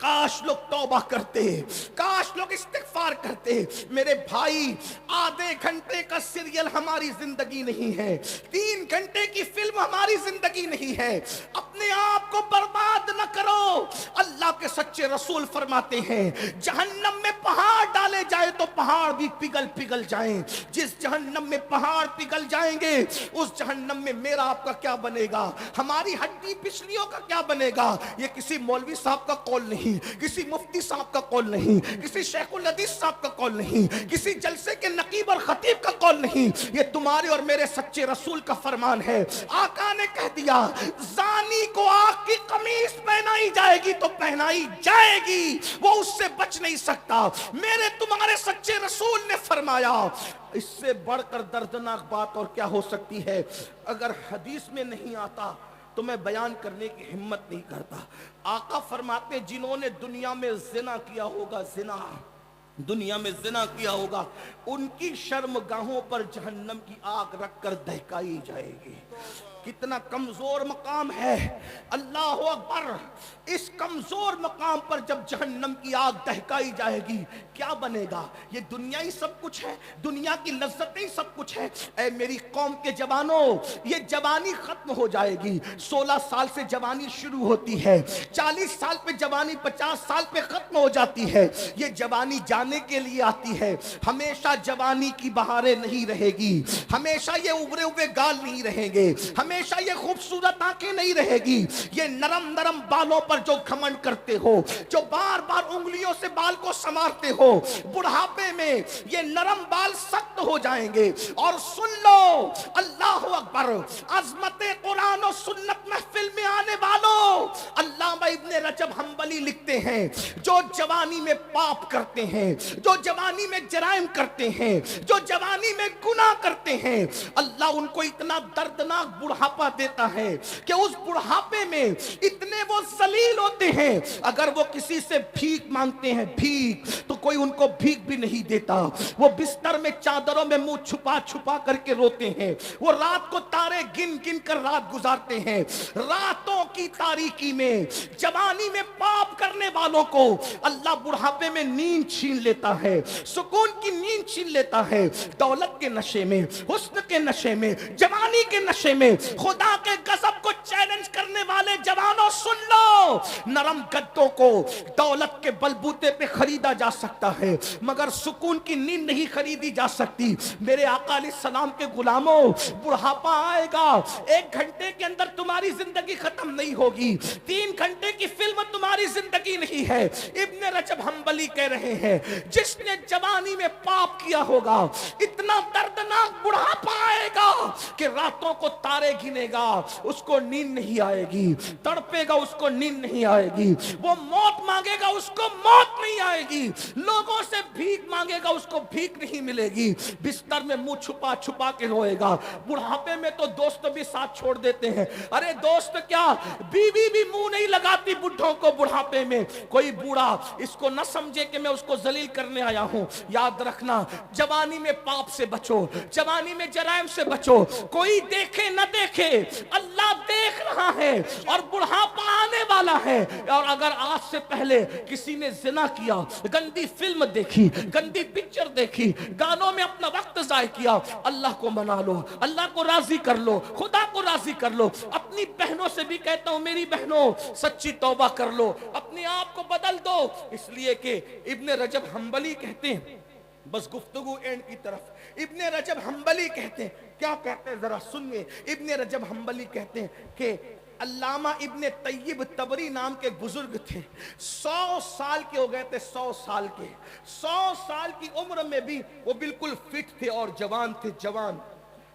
کاش لوگ توبہ کرتے، کاش لوگ استغفار کرتے۔ میرے بھائی، آدھے گھنٹے کا سیریل ہماری زندگی نہیں ہے، 3 گھنٹے کی فلم ہماری زندگی نہیں ہے۔ اپنے آپ کو برباد نہ کرو۔ اللہ کے سچے رسول فرماتے ہیں، جہنم میں پہاڑ ڈالے جائے تو پہاڑ بھی پگھل جائیں۔ جس جہنم میں پہاڑ پگھل جائیں گے، اس جہنم میں میرا آپ کا کیا بنے گا، ہماری ہڈی پچھلیوں کا کیا بنے گا؟ یہ کسی مولوی صاحب کا قول نہیں، کسی مفتی صاحب کا قول نہیں، کسی شیخ الحدیث صاحب کا قول نہیں، کسی جلسے کے نقیب اور خطیب کا قول نہیں، یہ تمہارے اور میرے سچے رسول کا فرمان ہے۔ آقا نے کہہ دیا، زانی کو آگ کی قمیص پہنائی جائے گی تو پہنائی جائے گی، وہ اس سے بچ نہیں سکتا۔ میرے تمہارے سچے رسول نے فرمایا، اس سے بڑھ کر دردناک بات اور کیا ہو سکتی ہے؟ اگر حدیث میں نہیں آتا تو میں بیان کرنے کی ہمت نہیں کرتا۔ آقا فرماتے، جنہوں نے دنیا میں زنا کیا ہوگا، دنیا میں زنا کیا ہوگا، ان کی شرمگاہوں پر جہنم کی آگ رکھ کر دہکائی جائے گی۔ کتنا کمزور مقام ہے، اللہ اکبر۔ اس کمزور مقام پر جب جہنم کی آگ دہکائی جائے گی، کیا بنے گا؟ یہ دنیا ہی سب کچھ ہے، دنیا کی لذتیں سب کچھ ہے۔ اے میری قوم کے جوانوں، یہ جوانی ختم ہو جائے گی۔ 16 سال سے جوانی شروع ہوتی ہے، 40 سال پہ جوانی 50 سال پہ ختم ہو جاتی ہے۔ یہ جوانی جانے کے لیے آتی ہے، ہمیشہ جوانی کی بہاریں نہیں رہے گی، ہمیشہ یہ ابھرے ہوئے گال نہیں رہیں گے، ہمیشہ یہ خوبصورت آنکھیں نہیں رہے گی۔ یہ نرم نرم بالوں پر جو گھمنڈ کرتے ہو، جو بار بار انگلیوں سے بال کو سنوارتے ہو، بڑھاپے میں یہ نرم بال سخت ہو جائیں گے۔ اور سن لو، اللہ اکبر، عظمت قرآن و سنت محفل میں آنے والوں، علامہ ابن رجب حنبلی لکھتے ہیں، جو جوانی میں پاپ کرتے ہیں، جو جوانی میں جرائم کرتے ہیں، جو جوانی میں گناہ کرتے ہیں، اللہ ان کو اتنا دردناک بڑھاپا دیتا ہے کہ اس بڑھاپے میں اتنے وہ ذلیل ہوتے ہیں، اگر وہ کسی سے بھیک مانگتے ہیں، بھیک، تو کوئی ان کو بھیک بھی نہیں دیتا۔ وہ بستر میں چادروں میں منہ چھپا چھپا کر کے روتے ہیں، وہ رات کو تارے گن گن کر رات گزارتے ہیں۔ راتوں کی تاریکی میں جوانی میں پاپ کرنے والوں کو اللہ بڑھاپے میں نیند چھین لیتا ہے، سکون کی نیند چھین لیتا ہے۔ دولت کے نشے میں، حسن کے نشے میں، جوانی کے نشے میں خدا کے غضب کو چیلنج کرنے والے جوانوں سن لو، نرم گدوں کو دولت کے بلبوتے پہ خریدا جا سکتا ہے، مگر سکون کی نیند نہیں خریدی جا سکتی۔ میرے آقا علیہ السلام کے غلاموں، بڑھاپا آئے گا، 1 گھنٹے کے اندر تمہاری زندگی ختم نہیں ہوگی، 3 گھنٹے کی فلم تمہاری زندگی نہیں ہے۔ ابن رجب حنبلی کہہ رہے ہیں، جس نے جوانی میں پاپ کیا ہوگا، اتنا دردناک بڑھاپا آئے گا کہ راتوں کو تارے گنے گا، اس کو نیند نہیں آئے گی، تڑپے گا، اس کو نیند نہیں آئے گی، وہ موت مانگے گا، اس کو موت نہیں آئے گی، لوگوں سے بھیک مانگے گا، اس کو بھیک نہیں ملے گی، بستر میں منہ چھپا چھپا کے روئے گا۔ بڑھاپے میں تو دوست بھی ساتھ چھوڑ دیتے ہیں، ارے دوست کیا، بیوی بھی منہ نہیں لگاتی بڈھوں کو بڑھاپے میں۔ کوئی بوڑھا اس کو نہ سمجھے کہ میں اس کو ذلیل کرنے آیا ہوں۔ یاد رکھنا، جوانی میں پاپ سے بچو، جوانی میں جرائم سے بچو، کوئی دیکھے نہ دیکھے، اللہ دیکھ رہا ہے اور بڑھاپا آنے والا ہے۔ اور اگر آج سے پہلے کسی نے زنا کیا، گندی فلم دیکھی، گندی پکچر دیکھی، گانوں میں اپنا وقت ضائع کیا، اللہ کو منا لو، اللہ کو راضی کر لو، خدا کو راضی کر لو۔ اپنی بہنوں سے بھی کہتا ہوں، میری بہنوں سچی توبہ کر لو، اپنے آپ کو بدل دو، اس لیے کہ ابن رجب حنبلی کہتے ہیں بس گفتگو اینڈ کی طرف. ابن رجب حنبلی کہتے ہیں, کیا کہتے ہیں ذرا سنیے. ابن رجب حنبلی کہتے ہیں کہ علامہ ابن طیب تبری نام کے ایک بزرگ تھے, 100 سال کے ہو گئے تھے, 100 سال کے, 100 سال کی عمر میں بھی وہ بالکل فٹ تھے اور جوان تھے, جوان.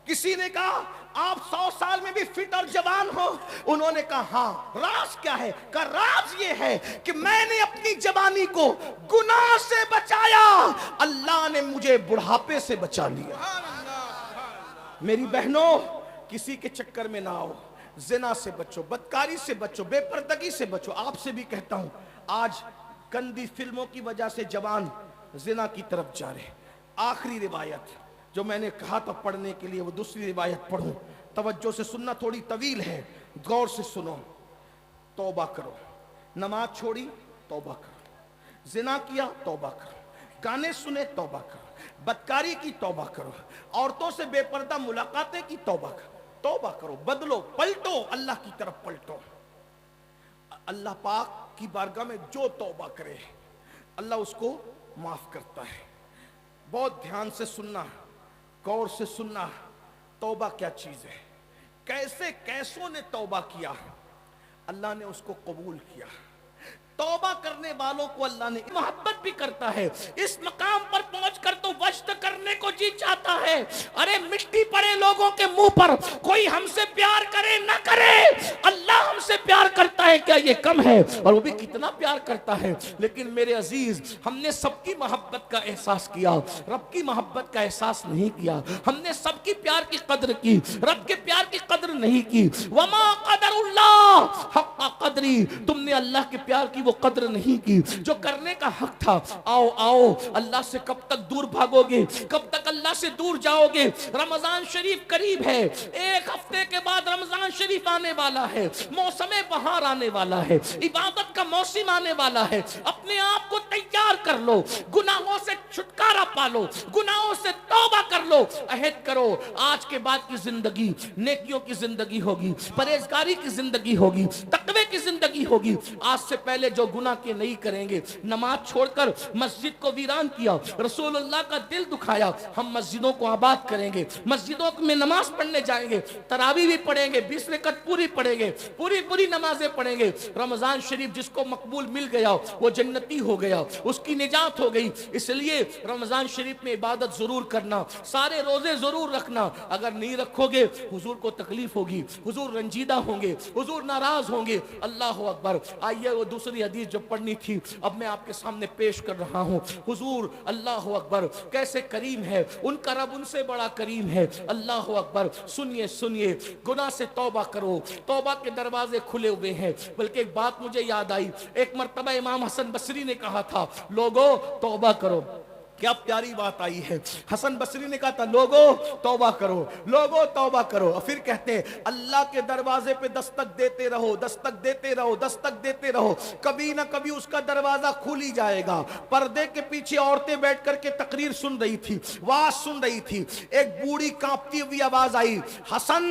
کسی نے کہا آپ 100 سال میں بھی فٹ اور جوان ہو؟ انہوں نے کہا ہاں. راز کیا ہے؟ کہا راز یہ ہے کہ میں نے اپنی جوانی کو گناہ سے بچایا, اللہ نے مجھے بڑھاپے سے بچا لیا. میری بہنوں, کسی کے چکر میں نہ آؤ, زنا سے بچو, بدکاری سے بچو, بے پردگی سے بچو. آپ سے بھی کہتا ہوں, آج گندی فلموں کی وجہ سے جوان زنا کی طرف جا رہے. آخری روایت جو میں نے کہا تھا پڑھنے کے لیے, وہ دوسری روایت پڑھوں, توجہ سے سننا, تھوڑی طویل ہے, غور سے سنو. توبہ کرو, نماز چھوڑی توبہ کرو, زنا کیا توبہ کرو, گانے سنے توبہ کرو, بدکاری کی توبہ کرو, عورتوں سے بے پردہ ملاقاتیں کی توبہ کرو, توبہ کرو, بدلو, پلٹو, اللہ کی طرف پلٹو. اللہ پاک کی بارگاہ میں جو توبہ کرے اللہ اس کو معاف کرتا ہے. بہت دھیان سے سننا, غور سے سننا, توبہ کیا چیز ہے, کیسے کیسوں نے توبہ کیا, اللہ نے اس کو قبول کیا. توبہ کرنے والوں کو اللہ نے محبت بھی کرتا ہے. اس مقام پر پہنچ کر تو وجد کرنے کو جی چاہتا ہے. ارے مٹی پڑے لوگوں کے منہ پر, کوئی ہم سے پیار کرے نہ کرے, اللہ ہم سے پیار کرتا ہے, کیا یہ کم ہے؟ اور وہ بھی کتنا پیار کرتا ہے. لیکن میرے عزیز, ہم نے سب کی محبت کا احساس کیا, رب کی محبت کا احساس نہیں کیا. ہم نے سب کی پیار کی قدر کی, رب کے پیار کی قدر نہیں کی. وما قدر اللہ حق قدری, تم نے اللہ کے پیار کی وہ قدر نہیں کی جو کرنے کا حق تھا. آؤ آؤ, اللہ سے کب تک دور بھاگو گے, کب تک اللہ سے دور جاؤ گے؟ رمضان شریف قریب ہے, 1 ہفتے کے بعد رمضان شریف آنے والا ہے, موسم بہار آنے والا ہے, عبادت کا موسم آنے والا ہے. اپنے آپ کو تیار کر لو, گناہوں سے چھٹکارا پالو, گناہوں سے توبہ کر لو, عہد کرو آج کے بعد کی زندگی نیکیوں کی زندگی ہوگی, پرہیزگاری کی زندگی ہوگی, تقوی کی زندگی ہوگی. آج سے پہلے جو گناہ کے نہیں کریں گے. نماز چھوڑ کر مسجد کو ویران کیا, رسول اللہ کا دل دکھایا, ہم مسجدوں کو آباد کریں گے, مسجدوں میں نماز پڑھنے جائیں گے, تراویح بھی پڑھیں گے, 20 رکعت پوری پڑھیں گے, پوری نمازیں پڑھیں گے. رمضان شریف جس کو مقبول مل گیا وہ جنتی ہو گیا, اس کی نجات ہو گئی. اس لیے رمضان شریف میں عبادت ضرور کرنا, سارے روزے ضرور رکھنا. اگر نہیں رکھو گے حضور کو تکلیف ہوگی, حضور رنجیدہ ہوں گے, حضور ناراض ہوں گے. اللہ اکبر. آئیے وہ دوسری حدیث جو پڑھنی تھی اب میں آپ کے سامنے پیش کر رہا ہوں. حضور اللہ اکبر کیسے کریم ہے, ان کا رب ان سے بڑا کریم ہے. اللہ اکبر. سنیے سنیے, گناہ سے توبہ کرو, توبہ کے دروازے کھلے ہوئے ہیں. بلکہ ایک بات مجھے یاد آئی, ایک مرتبہ امام حسن بصری نے کہا تھا, لوگو توبہ کرو. کیا پیاری بات آئی ہے. حسن بصری نے کہا تھا لوگو توبہ کرو, لوگو توبہ کرو. اور پھر کہتے ہیں اللہ کے دروازے پہ دستک دیتے رہو, دستک دیتے رہو, دستک دیتے رہو, کبھی نہ کبھی اس کا دروازہ کھل ہی جائے گا. پردے کے پیچھے عورتیں بیٹھ کر کے تقریر سن رہی تھی, واز سن رہی تھی. ایک بوڑھی کانپتی ہوئی آواز آئی, حسن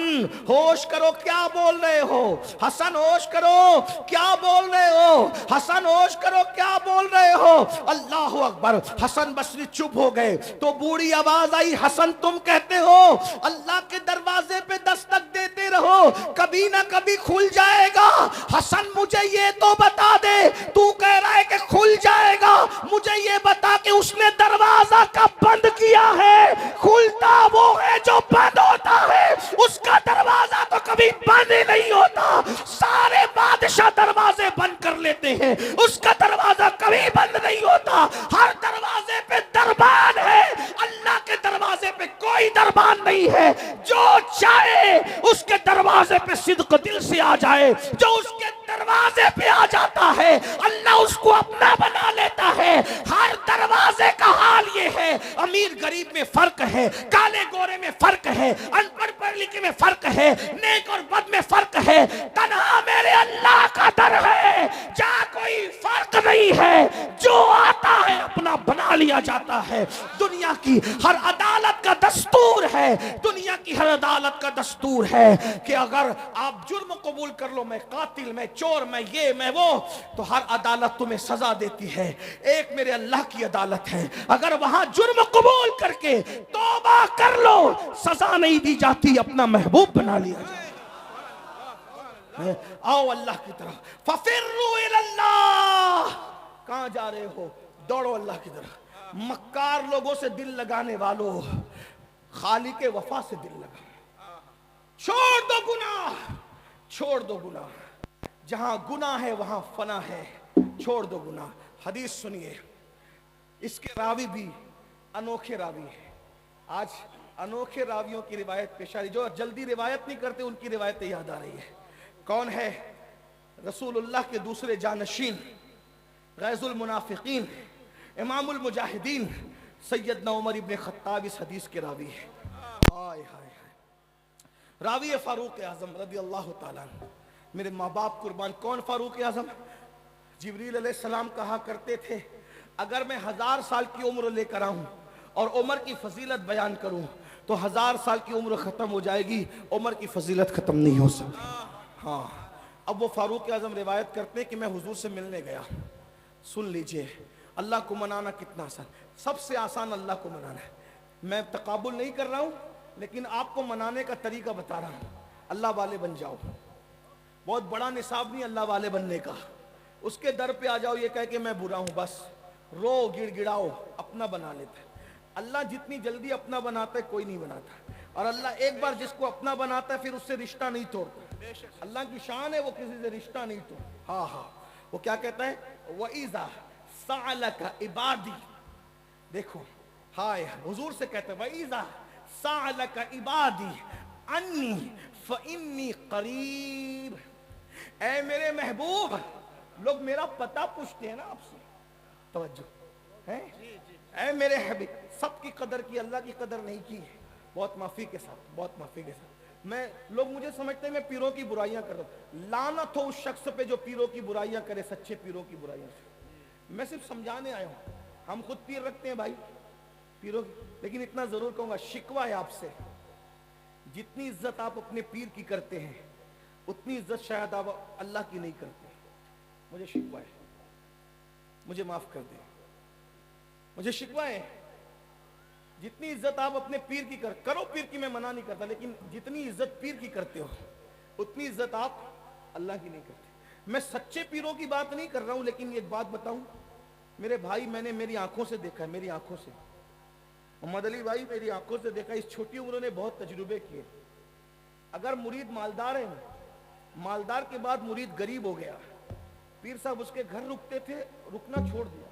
ہوش کرو کیا بول رہے ہو, حسن ہوش کرو کیا بول رہے ہو, حسن ہوش کرو کیا بول رہے ہو. اللہ اکبر. حسن بصری چپ ہو گئے تو بوڑھی آواز آئی, حسن تم کہتے ہو اللہ کے دروازے پہ دستک دیتے رہو, کبھی نہ کبھی کھل جائے گا. حسن مجھے یہ تو بتا دے, تو کہہ رہا ہے کہ کھل جائے گا, مجھے یہ بتا کہ اس نے دروازہ کب بند کیا ہے. کھلتا وہ ہے جو بند ہوتا ہے, اس کا دروازہ تو کبھی بند ہی نہیں ہوتا. سارے بادشاہ دروازے بند کر لیتے ہیں, اس کا دروازہ کبھی بند نہیں ہوتا. ہر دروازے پہ دربان ہے, اللہ کے دروازے پہ کوئی دربان نہیں ہے. جو چاہے اس کے دروازے پہ صدق دل سے آ جائے, جو اس کے دروازے پہ آ جاتا ہے اللہ اس کو اپنا بنا لیتا ہے. ہر دروازے کا حال یہ ہے, امیر غریب میں فرق ہے, کالے گورے میں فرق ہے, ان پڑھ پڑھ لکھے میں فرق ہے, نیک اور بد میں فرق ہے. تنہا میرے اللہ کا در ہے, جہاں کوئی فرق نہیں ہے. جو آتا ہے اپنا بنا لیا جاتا ہے. دنیا کی ہر عدالت کا دستور ہے, دنیا کی ہر عدالت کا دستور ہے کہ اگر آپ جرم قبول کر لو, میں قاتل, میں چور, میں یہ, میں وہ, تو ہر عدالت تمہیں سزا دیتی ہے. ایک میرے اللہ کی عدالت ہے, اگر وہاں جرم قبول کر کے توبہ کر لو سزا نہیں دی جاتی, اپنا محبوب بنا لیا جاتا. آؤ اللہ کی طرف, ففروا الی اللہ. کہاں جا رہے ہو؟ دوڑو اللہ کی طرف. مکار لوگوں سے دل لگانے والوں, خالق وفا سے دل لگا. چھوڑ دو گناہ, چھوڑ دو گناہ. جہاں گناہ ہے وہاں فنا ہے, چھوڑ دو گناہ. حدیث سنیے, اس کے راوی بھی انوکھے راوی ہیں. آج انوکھے راویوں کی روایت پیش آ رہی, جو جلدی روایت نہیں کرتے ان کی روایتیں یاد آ رہی ہے. کون ہے؟ رسول اللہ کے دوسرے جانشین, غیظ المنافقین, امام المجاہدین سیدنا عمر ابن خطاب اس حدیث کے راوی ہے. آئے ہائے ہائے, راوی فاروق اعظم رضی اللہ تعالیٰ عنہ. میرے ماں باپ قربان. کون فاروق اعظم؟ جبریل علیہ السلام کہا کرتے تھے اگر میں 1000 سال کی عمر لے کر آؤں اور عمر کی فضیلت بیان کروں تو 1000 سال کی عمر ختم ہو جائے گی, عمر کی فضیلت ختم نہیں ہو سکتی. ہاں, اب وہ فاروق اعظم روایت کرتے ہیں کہ میں حضور سے ملنے گیا. سن لیجئے, اللہ کو منانا کتنا آسان, سب سے آسان اللہ کو منانا ہے. میں تقابل نہیں کر رہا ہوں لیکن آپ کو منانے کا طریقہ بتا رہا ہوں. اللہ والے بن جاؤ, بہت بڑا نصاب نہیں اللہ والے بننے کا. اس کے در پہ آ جاؤ, یہ کہہ کہ میں برا ہوں, بس رو گڑ گڑاؤ, اپنا بنا لیتا ہے. اللہ جتنی جلدی اپنا بناتا ہے کوئی نہیں بناتا, اور اللہ ایک بار جس کو اپنا بناتا ہے پھر اس سے رشتہ نہیں توڑتا. اللہ کی شان ہے, وہ کسی سے رشتہ نہیں توڑتا. ہاں ہاں, وہ کیا کہتا ہے؟ وَإِذَا سَأَلَكَ عِبَادِي. دیکھو, ہائے حضور سے کہتا ہے وَإِذَا سَأَلَكَ عِبَادِي عَنِّي فَإِنِّي قَرِيبٌ. اے میرے محبوب, لوگ میرا پتہ پوچھتے ہیں نا آپ سے. توجہ ہے, اے میرے حبیب, سب کی قدر کی, اللہ کی قدر نہیں کی ہے. بہت معافی کے ساتھ, بہت معافی کے ساتھ. میں لوگ مجھے سمجھتے ہیں میں پیروں کی برائیاں کر رہا ہوں. لعنت ہو اس شخص پہ جو پیروں کی برائیاں کرے, سچے پیروں کی برائیاں. میں صرف سمجھانے آیا ہوں. ہم خود پیر رکھتے ہیں بھائی پیروں کی, لیکن اتنا ضرور کہوں گا, شکوہ ہے آپ سے, جتنی عزت آپ اپنے پیر کی کرتے ہیں اتنی عزت شاید آپ اللہ کی نہیں کرتے. مجھے شکوہ ہے, مجھے معاف کر دیں, مجھے شکوہ ہے. جتنی عزت آپ اپنے پیر کی کرو, پیر کی میں منع نہیں کرتا, لیکن جتنی عزت پیر کی کرتے ہو اتنی عزت آپ اللہ کی نہیں کرتے. میں سچے پیروں کی بات نہیں کر رہا ہوں, لیکن ایک بات بتاؤں میرے بھائی, میں نے میری آنکھوں سے دیکھا ہے, میری آنکھوں سے. محمد علی بھائی, میری آنکھوں سے دیکھا, اس چھوٹی عمروں نے بہت تجربے کیے. اگر مرید مالدار ہے, مالدار کے بعد مرید غریب ہو گیا, پیر صاحب اس کے گھر رکتے تھے, رکنا چھوڑ دیا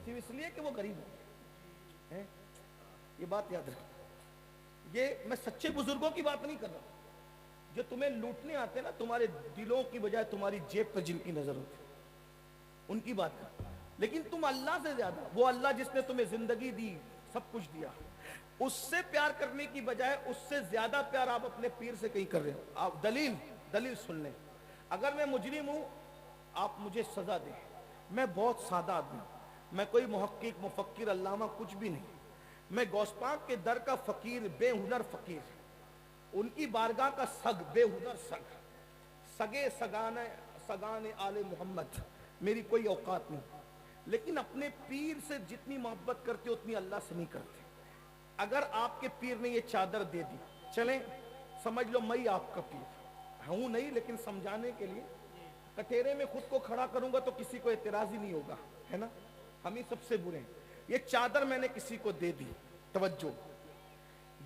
صرف اس لیے کہ وہ غریب ہو. یہ بات یاد رکھیں. یہ میں سچے بزرگوں کی بات نہیں کر رہا, جو تمہیں لوٹنے آتے نا, تمہارے دلوں کی بجائے تمہاری جیب پر جن کی نظر ہوتی, ان کی بات کر. لیکن تم اللہ سے زیادہ, وہ اللہ جس نے تمہیں زندگی دی, سب کچھ دیا, اس سے پیار کرنے کی بجائے اس سے زیادہ پیار آپ اپنے پیر سے کہیں کر رہے ہو. آپ دلیل سن لیں. اگر میں مجرم ہوں آپ مجھے سزا دیں, میں بہت سادہ آدمی ہوں, میں کوئی محقق, مفکر, علامہ کچھ بھی نہیں. میں غوث پاک کے در کا فقیر, بے ہنر فقیر, ان کی بارگاہ کا سگ, بے ہنر سگ, سگے سگانے آل محمد, میری کوئی اوقات نہیں. لیکن اپنے پیر سے جتنی محبت کرتے اتنی اللہ سے نہیں کرتے. اگر آپ کے پیر نے یہ چادر دے دی, چلیں سمجھ لو میں آپ کا پیر ہوں نہیں, لیکن سمجھانے کے لیے کٹہرے میں خود کو کھڑا کروں گا تو کسی کو اعتراض ہی نہیں ہوگا, ہے نا, ہم ہی سب سے برے ہیں. یہ چادر میں نے کسی کو دے دی, توجہ,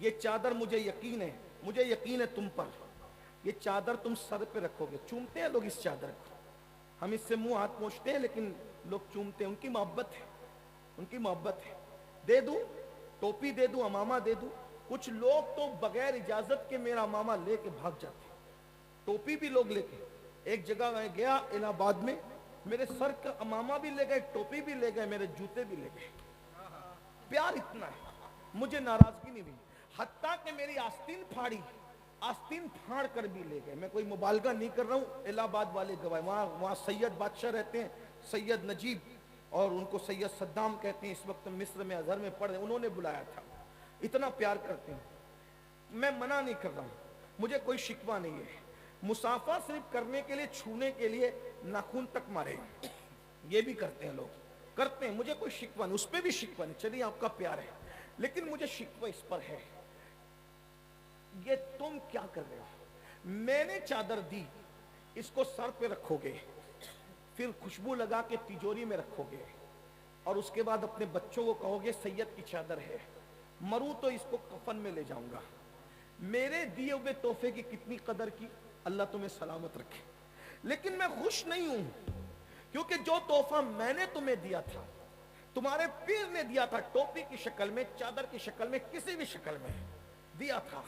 یہ چادر مجھے یقین ہے تم پر, یہ چادر تم سر پہ رکھو گے. چومتے ہیں لوگ اس چادر کو, ہم اس سے منہ ہاتھ پوچھتے ہیں لیکن لوگ چومتے ہیں. ان کی محبت ہے, ان کی محبت ہے. دے دوں ٹوپی, دے دوں امامہ, دے دوں. کچھ لوگ تو بغیر اجازت کے میرا امامہ لے کے بھاگ جاتے, ٹوپی بھی لوگ لے کے. ایک جگہ میں گیا الہ آباد میں, میرے سر کا امامہ بھی لے گئے, ٹوپی بھی لے گئے, میرے جوتے بھی لے گئے. پیار اتنا ہے, مجھے ناراضگی نہیں ہوئی. حتیٰ کہ میری آستین پھاڑی, آستین پھاڑ کر بھی لے گئے. میں کوئی مبالغہ نہیں کر رہا ہوں, الہ آباد والے گواہ, وہاں سید بادشاہ رہتے ہیں, سید نجیب, اور ان کو سید صدام کہتے ہیں، اس وقت مصر میں ازہر میں پڑھ رہے ہیں، انہوں نے بلایا تھا. اتنا پیار کرتے ہیں. میں منع نہیں کر رہا ہوں، مجھے کوئی شکوہ نہیں ہے. مسافہ صرف کرنے کے لیے، چھونے کے لیے ناخن تک مارے، یہ بھی کرتے ہیں لوگ، کرتے ہیں. مجھے کوئی شکوہ نہیں، اس پہ بھی شکوہ نہیں. چلیے آپ کا پیار ہے، لیکن مجھے شکوہ اس پر ہے، یہ تم کیا کر رہے ہو؟ میں نے چادر دی، اس کو سر پہ رکھو گے، پھر خوشبو لگا کے تجوری میں رکھو گے، اور اس کے بعد اپنے بچوں کو کہو گے سید کی چادر ہے، مروں تو اس کو کفن میں لے جاؤں گا. میرے دیے ہوئے تحفے کی کتنی قدر کی، اللہ تمہیں سلامت رکھے. لیکن میں خوش نہیں ہوں، کیونکہ جو تحفہ میں نے تمہیں دیا تھا، تمہارے پیر نے دیا تھا، ٹوپی کی شکل میں، چادر کی شکل میں، کسی بھی شکل میں دیا تھا،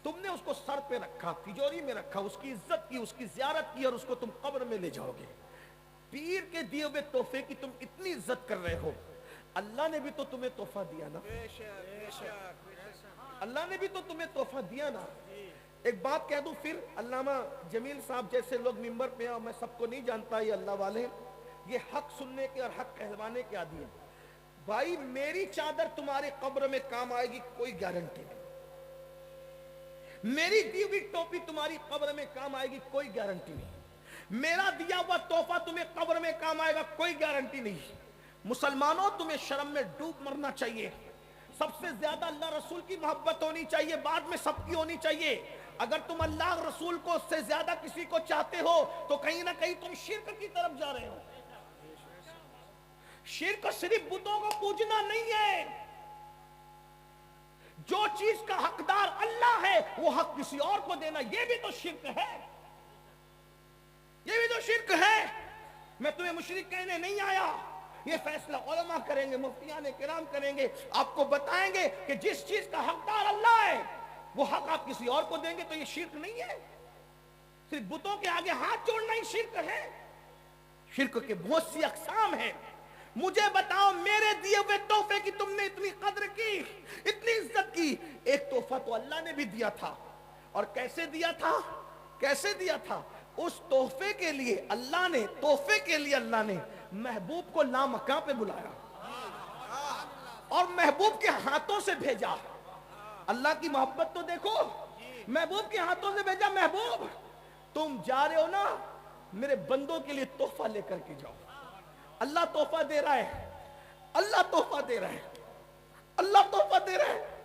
تم نے اس کو سر پہ رکھا، تجوری میں رکھا، اس کی عزت کی، اس کی زیارت کی، اور اس کو تم قبر میں لے جاؤ گے. پیر کے دیے ہوئے تحفے کی تم اتنی عزت کر رہے ہو، اللہ نے بھی تو تمہیں تحفہ دیا نا، اللہ نے بھی تو تمہیں تحفہ دیا نا. ایک بات کہہ دوں پھر، علامہ جمیل صاحب جیسے لوگ ممبر پہ ہیں، میں سب کو نہیں جانتا، یہ اللہ والے ہیں، یہ حق سننے کے اور حق کہلوانے کے عادی ہیں. بھائی میری چادر تمہارے قبر میں کام آئے گی، کوئی گارنٹی نہیں. میری دی ہوئی ٹوپی تمہاری قبر میں کام آئے گی، کوئی گارنٹی نہیں. میرا دیا ہوا تحفہ تمہیں قبر میں کام آئے گا، کوئی گارنٹی نہیں. مسلمانوں تمہیں شرم میں ڈوب مرنا چاہیے. سب سے زیادہ اللہ رسول کی محبت ہونی چاہیے، بعد میں سب کی ہونی چاہیے. اگر تم اللہ رسول کو اس سے زیادہ کسی کو چاہتے ہو تو کہیں نہ کہیں تم شرک کی طرف جا رہے ہو. شرک صرف بتوں کو پوجنا نہیں ہے، جو چیز کا حقدار اللہ ہے وہ حق کسی اور کو دینا، یہ بھی تو شرک ہے، یہ بھی تو شرک ہے. میں تمہیں مشرک کہنے نہیں آیا، یہ فیصلہ علماء کریں گے، مفتیان کرام کریں گے، آپ کو بتائیں گے کہ جس چیز کا حقدار اللہ ہے وہ حق آپ کسی اور کو دیں گے تو یہ شرک نہیں ہے. صرف بتوں کے آگے ہاتھ جوڑنا ہی شرک ہے. شرک کے بہت سی اقسام ہیں. مجھے بتاؤ میرے دیے ہوئے تحفے کی تم نے اتنی قدر کی، اتنی عزت کی. ایک تحفہ تو اللہ نے بھی دیا تھا، اور کیسے دیا تھا، کیسے دیا تھا؟ اس تحفے کے لیے اللہ نے، تحفے کے لیے اللہ نے محبوب کو لامکاں پہ بلایا اور محبوب کے ہاتھوں سے بھیجا. اللہ کی محبت تو دیکھو، محبوب کے ہاتھوں سے بھیجا. محبوب تم جا رہے ہو نا، میرے بندوں کے لیے تحفہ لے کر کے جاؤ. اللہ تحفہ دے رہا ہے، اللہ تحفہ دے رہا ہے، اللہ تحفہ دے رہا ہے.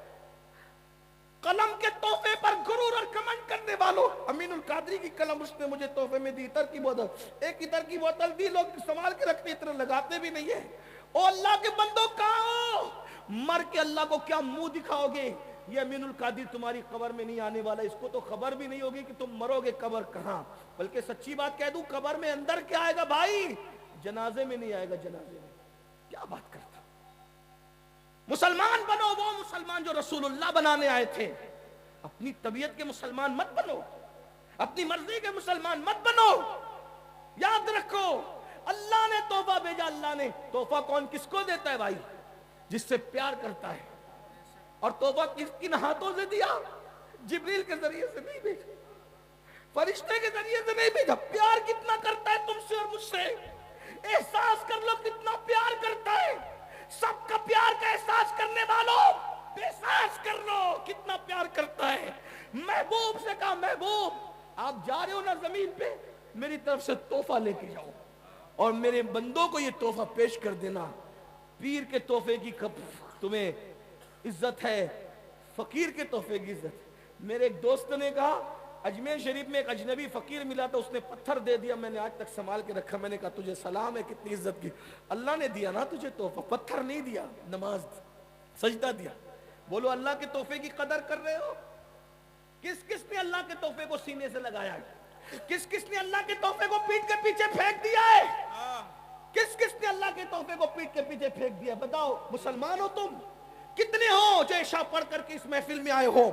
قلم کے تحفے پر غرور اور کمنڈ کرنے والوں، امین القادری کی قلم اس نے مجھے تحفے میں دی، عطر کی بوتل، ایک عطر کی بوتل دی، لوگ سنبھال کے رکھتے، عطر لگاتے بھی نہیں ہے. او اللہ کے بندوں کہاں ہو؟ مر کے اللہ کو کیا منہ دکھاؤ گے؟ یہ امین القادری تمہاری قبر میں نہیں آنے والا، اس کو تو خبر بھی نہیں ہوگی کہ تم مرو گے قبر کہاں. بلکہ سچی بات کہہ دوں، قبر میں اندر کیا آئے گا بھائی، جنازے میں نہیں آئے گا. جنازے میں کیا بات کرتا. مسلمان بنو، وہ مسلمان جو رسول اللہ بنانے آئے تھے. اپنی طبیعت کے مسلمان مت بنو، اپنی مرضی کے مسلمان مت بنو. یاد رکھو اللہ نے تحفہ بھیجا. اللہ نے تحفہ کون کس کو دیتا ہے بھائی؟ جس سے پیار کرتا ہے. اور تحفہ کن ہاتھوں سے دیا؟ جبریل کے ذریعے سے نہیں بھیجا، فرشتے کے ذریعے سے نہیں بھیجا. پیار کتنا کرتا ہے تم سے اور مجھ سے، احساس کر لو کتنا پیار کرتا ہے. سب کا پیار کا احساس کرنے والوں، احساس کر لو کتنا پیار کرتا ہے. محبوب سے کہا محبوب آپ جا رہے ہو نا زمین پہ، میری طرف سے تحفہ لے کے جاؤ اور میرے بندوں کو یہ تحفہ پیش کر دینا. پیر کے تحفے کی تمہیں عزت ہے، فقیر کے تحفے کی عزت. میرے ایک دوست نے کہا اجمیر شریف میں ایک اجنبی فقیر ملا تھا، اس نے پتھر دے دیا، میں نے آج تک سنبھال کے رکھا. میں نے کہا تجھے سلام ہے، کتنی عزت کی. اللہ نے دیا نا تجھے تحفہ، پتھر نہیں دیا، نماز سجدہ دیا. بولو اللہ کے تحفے کی قدر کر رہے ہو؟ کس کس نے اللہ کے تحفے کو سینے سے لگایا ہے؟ کس کس نے اللہ کے تحفے کو پیٹ کے پیچھے پھینک دیا ہے؟ کس کس نے اللہ کے تحفے کو پیٹ کے پیچھے پھینک دیا؟ بتاؤ مسلمان ہو تم؟ کتنے ہو جو عشاء پڑھ کر کے اس محفل میں آئے ہو،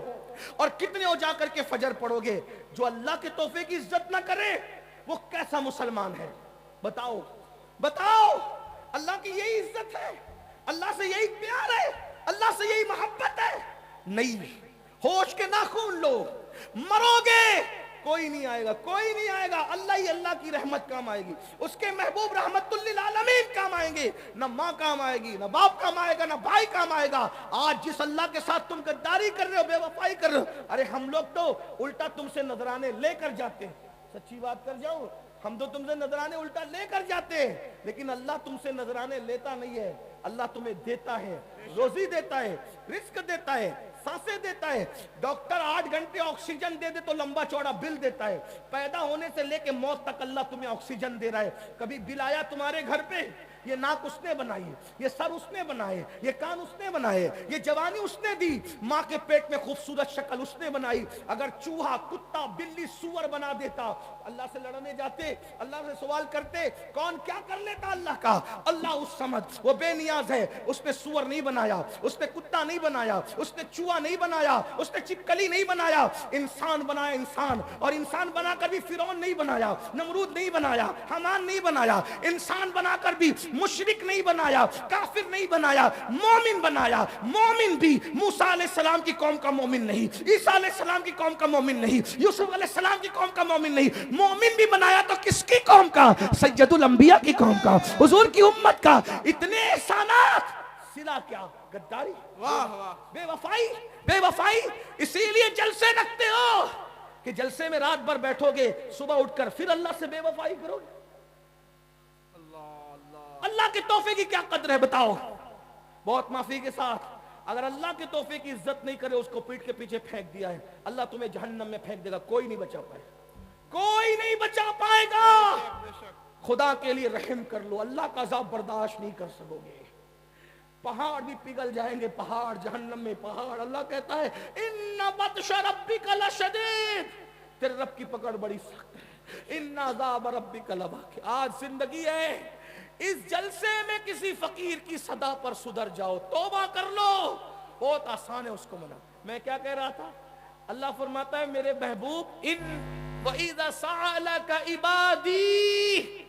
اور کتنے ہو جا کر کے فجر پڑھو گے؟ جو اللہ کے تحفے کی عزت نہ کرے وہ کیسا مسلمان ہے؟ بتاؤ بتاؤ. اللہ کی یہی عزت ہے، اللہ سے یہی پیار ہے، اللہ سے یہی محبت ہے. نہیں، ہوش کے ناخن لو، مرو گے کوئی نہیں آئے گا، کوئی نہیں آئے گا، اللہ ہی اللہ کی رحمت کام آئے گی، اس کے محبوب رحمت للعالمین کام آئیں گے، نہ ماں کام آئے گی، نہ باپ کام آئے گا، نہ بھائی کام آئے گا۔ آج جس اللہ کے ساتھ تم غداری کر رہے ہو، بے وفائی کر رہے ہو، ارے ہم لوگ تو الٹا تم سے نذرانے لے کر جاتے ہیں، سچی بات کر جاؤں، ہم تو تم سے نذرانے الٹا لے کر جاتے ہیں، لیکن اللہ تم سے نذرانے لیتا نہیں ہے، اللہ تمہیں دیتا ہے، روزی دیتا ہے، رزق دیتا ہے، سانسیں دیتا ہے۔ ڈاکٹر 8 گھنٹے آکسیجن دے دے تو لمبا چوڑا بل دیتا ہے، پیدا ہونے سے لے کے موت تک اللہ تمہیں آکسیجن دے رہا ہے۔ کبھی بل آیا تمہارے گھر پہ؟ یہ ناک اس نے بنائی، یہ سر اس نے بنائے، یہ کان اس نے بنائے، یہ جوانی اس نے دی، ماں کے پیٹ میں خوبصورت شکل اس نے بنائی۔ اگر چوہا، کتا، بلی، سور بنا دیتا، اللہ سے لڑنے جاتے، اللہ سے سوال کرتے، کون کیا کر لیتا اللہ کا؟ اللہ اس سمجھ، وہ بے نیاز ہے، اس نے سور نہیں بنایا، اس نے کتا نہیں بنایا، اس نے چوہا نہیں بنایا، اس نے چپکلی نہیں بنایا، انسان بنایا انسان، اور انسان بنا کر بھی فرعون نہیں بنایا، نمرود نہیں بنایا، حمان نہیں بنایا، انسان بنا کر بھی مشرک نہیں بنایا، کافر نہیں بنایا، مومن بنایا۔ مومن بھی موسیٰ علیہ السلام کی قوم کا مومن نہیں، عیسیٰ علیہ السلام کی قوم کا مومن نہیں، یوسف علیہ السلام کی قوم کا مومن نہیں، مومن بھی بنایا تو کس کی قوم کا؟ سید الانبیاء کی قوم کا، حضور کی امت کا۔ اتنے احسانات، صلہ کیا؟ غداری، بے وفائی، بے وفائی۔ اسی لیے جلسے رکھتے ہو کہ جلسے میں رات بھر بیٹھو گے، صبح اٹھ کر پھر اللہ سے بے وفائی کرو گے۔ اللہ کے تحفے کی کیا قدر ہے بتاؤ؟ بہت معافی کے ساتھ، اگر اللہ کے تحفے کی عزت نہیں کرے، اس کو پیٹ کے پیچھے پھینک دیا ہے، اللہ تمہیں جہنم میں پھینک دے گا، کوئی نہیں بچا پائے گا، کوئی نہیں بچا پائے گا۔ خدا کے لیے رحم کر لو، اللہ کا عذاب برداشت نہیں کر سکو گے۔ پہاڑ بھی پگھل جائیں گے، پہاڑ جہنم میں پہاڑ۔ اللہ کہتا ہے ان بطش ربک لشدید، تیرے رب کی پکڑ بڑی سخت ہے، ان عذاب ربک لواقع۔ آج زندگی ہے، اس جلسے میں کسی فقیر کی صدا پر سدھر جاؤ، توبہ کر لو، بہت آسان ہے اس کو منا۔ میں کیا کہہ رہا تھا؟ اللہ فرماتا ہے میرے محبوب، ان وَإِذَا سَأَلَكَ عِبَادِي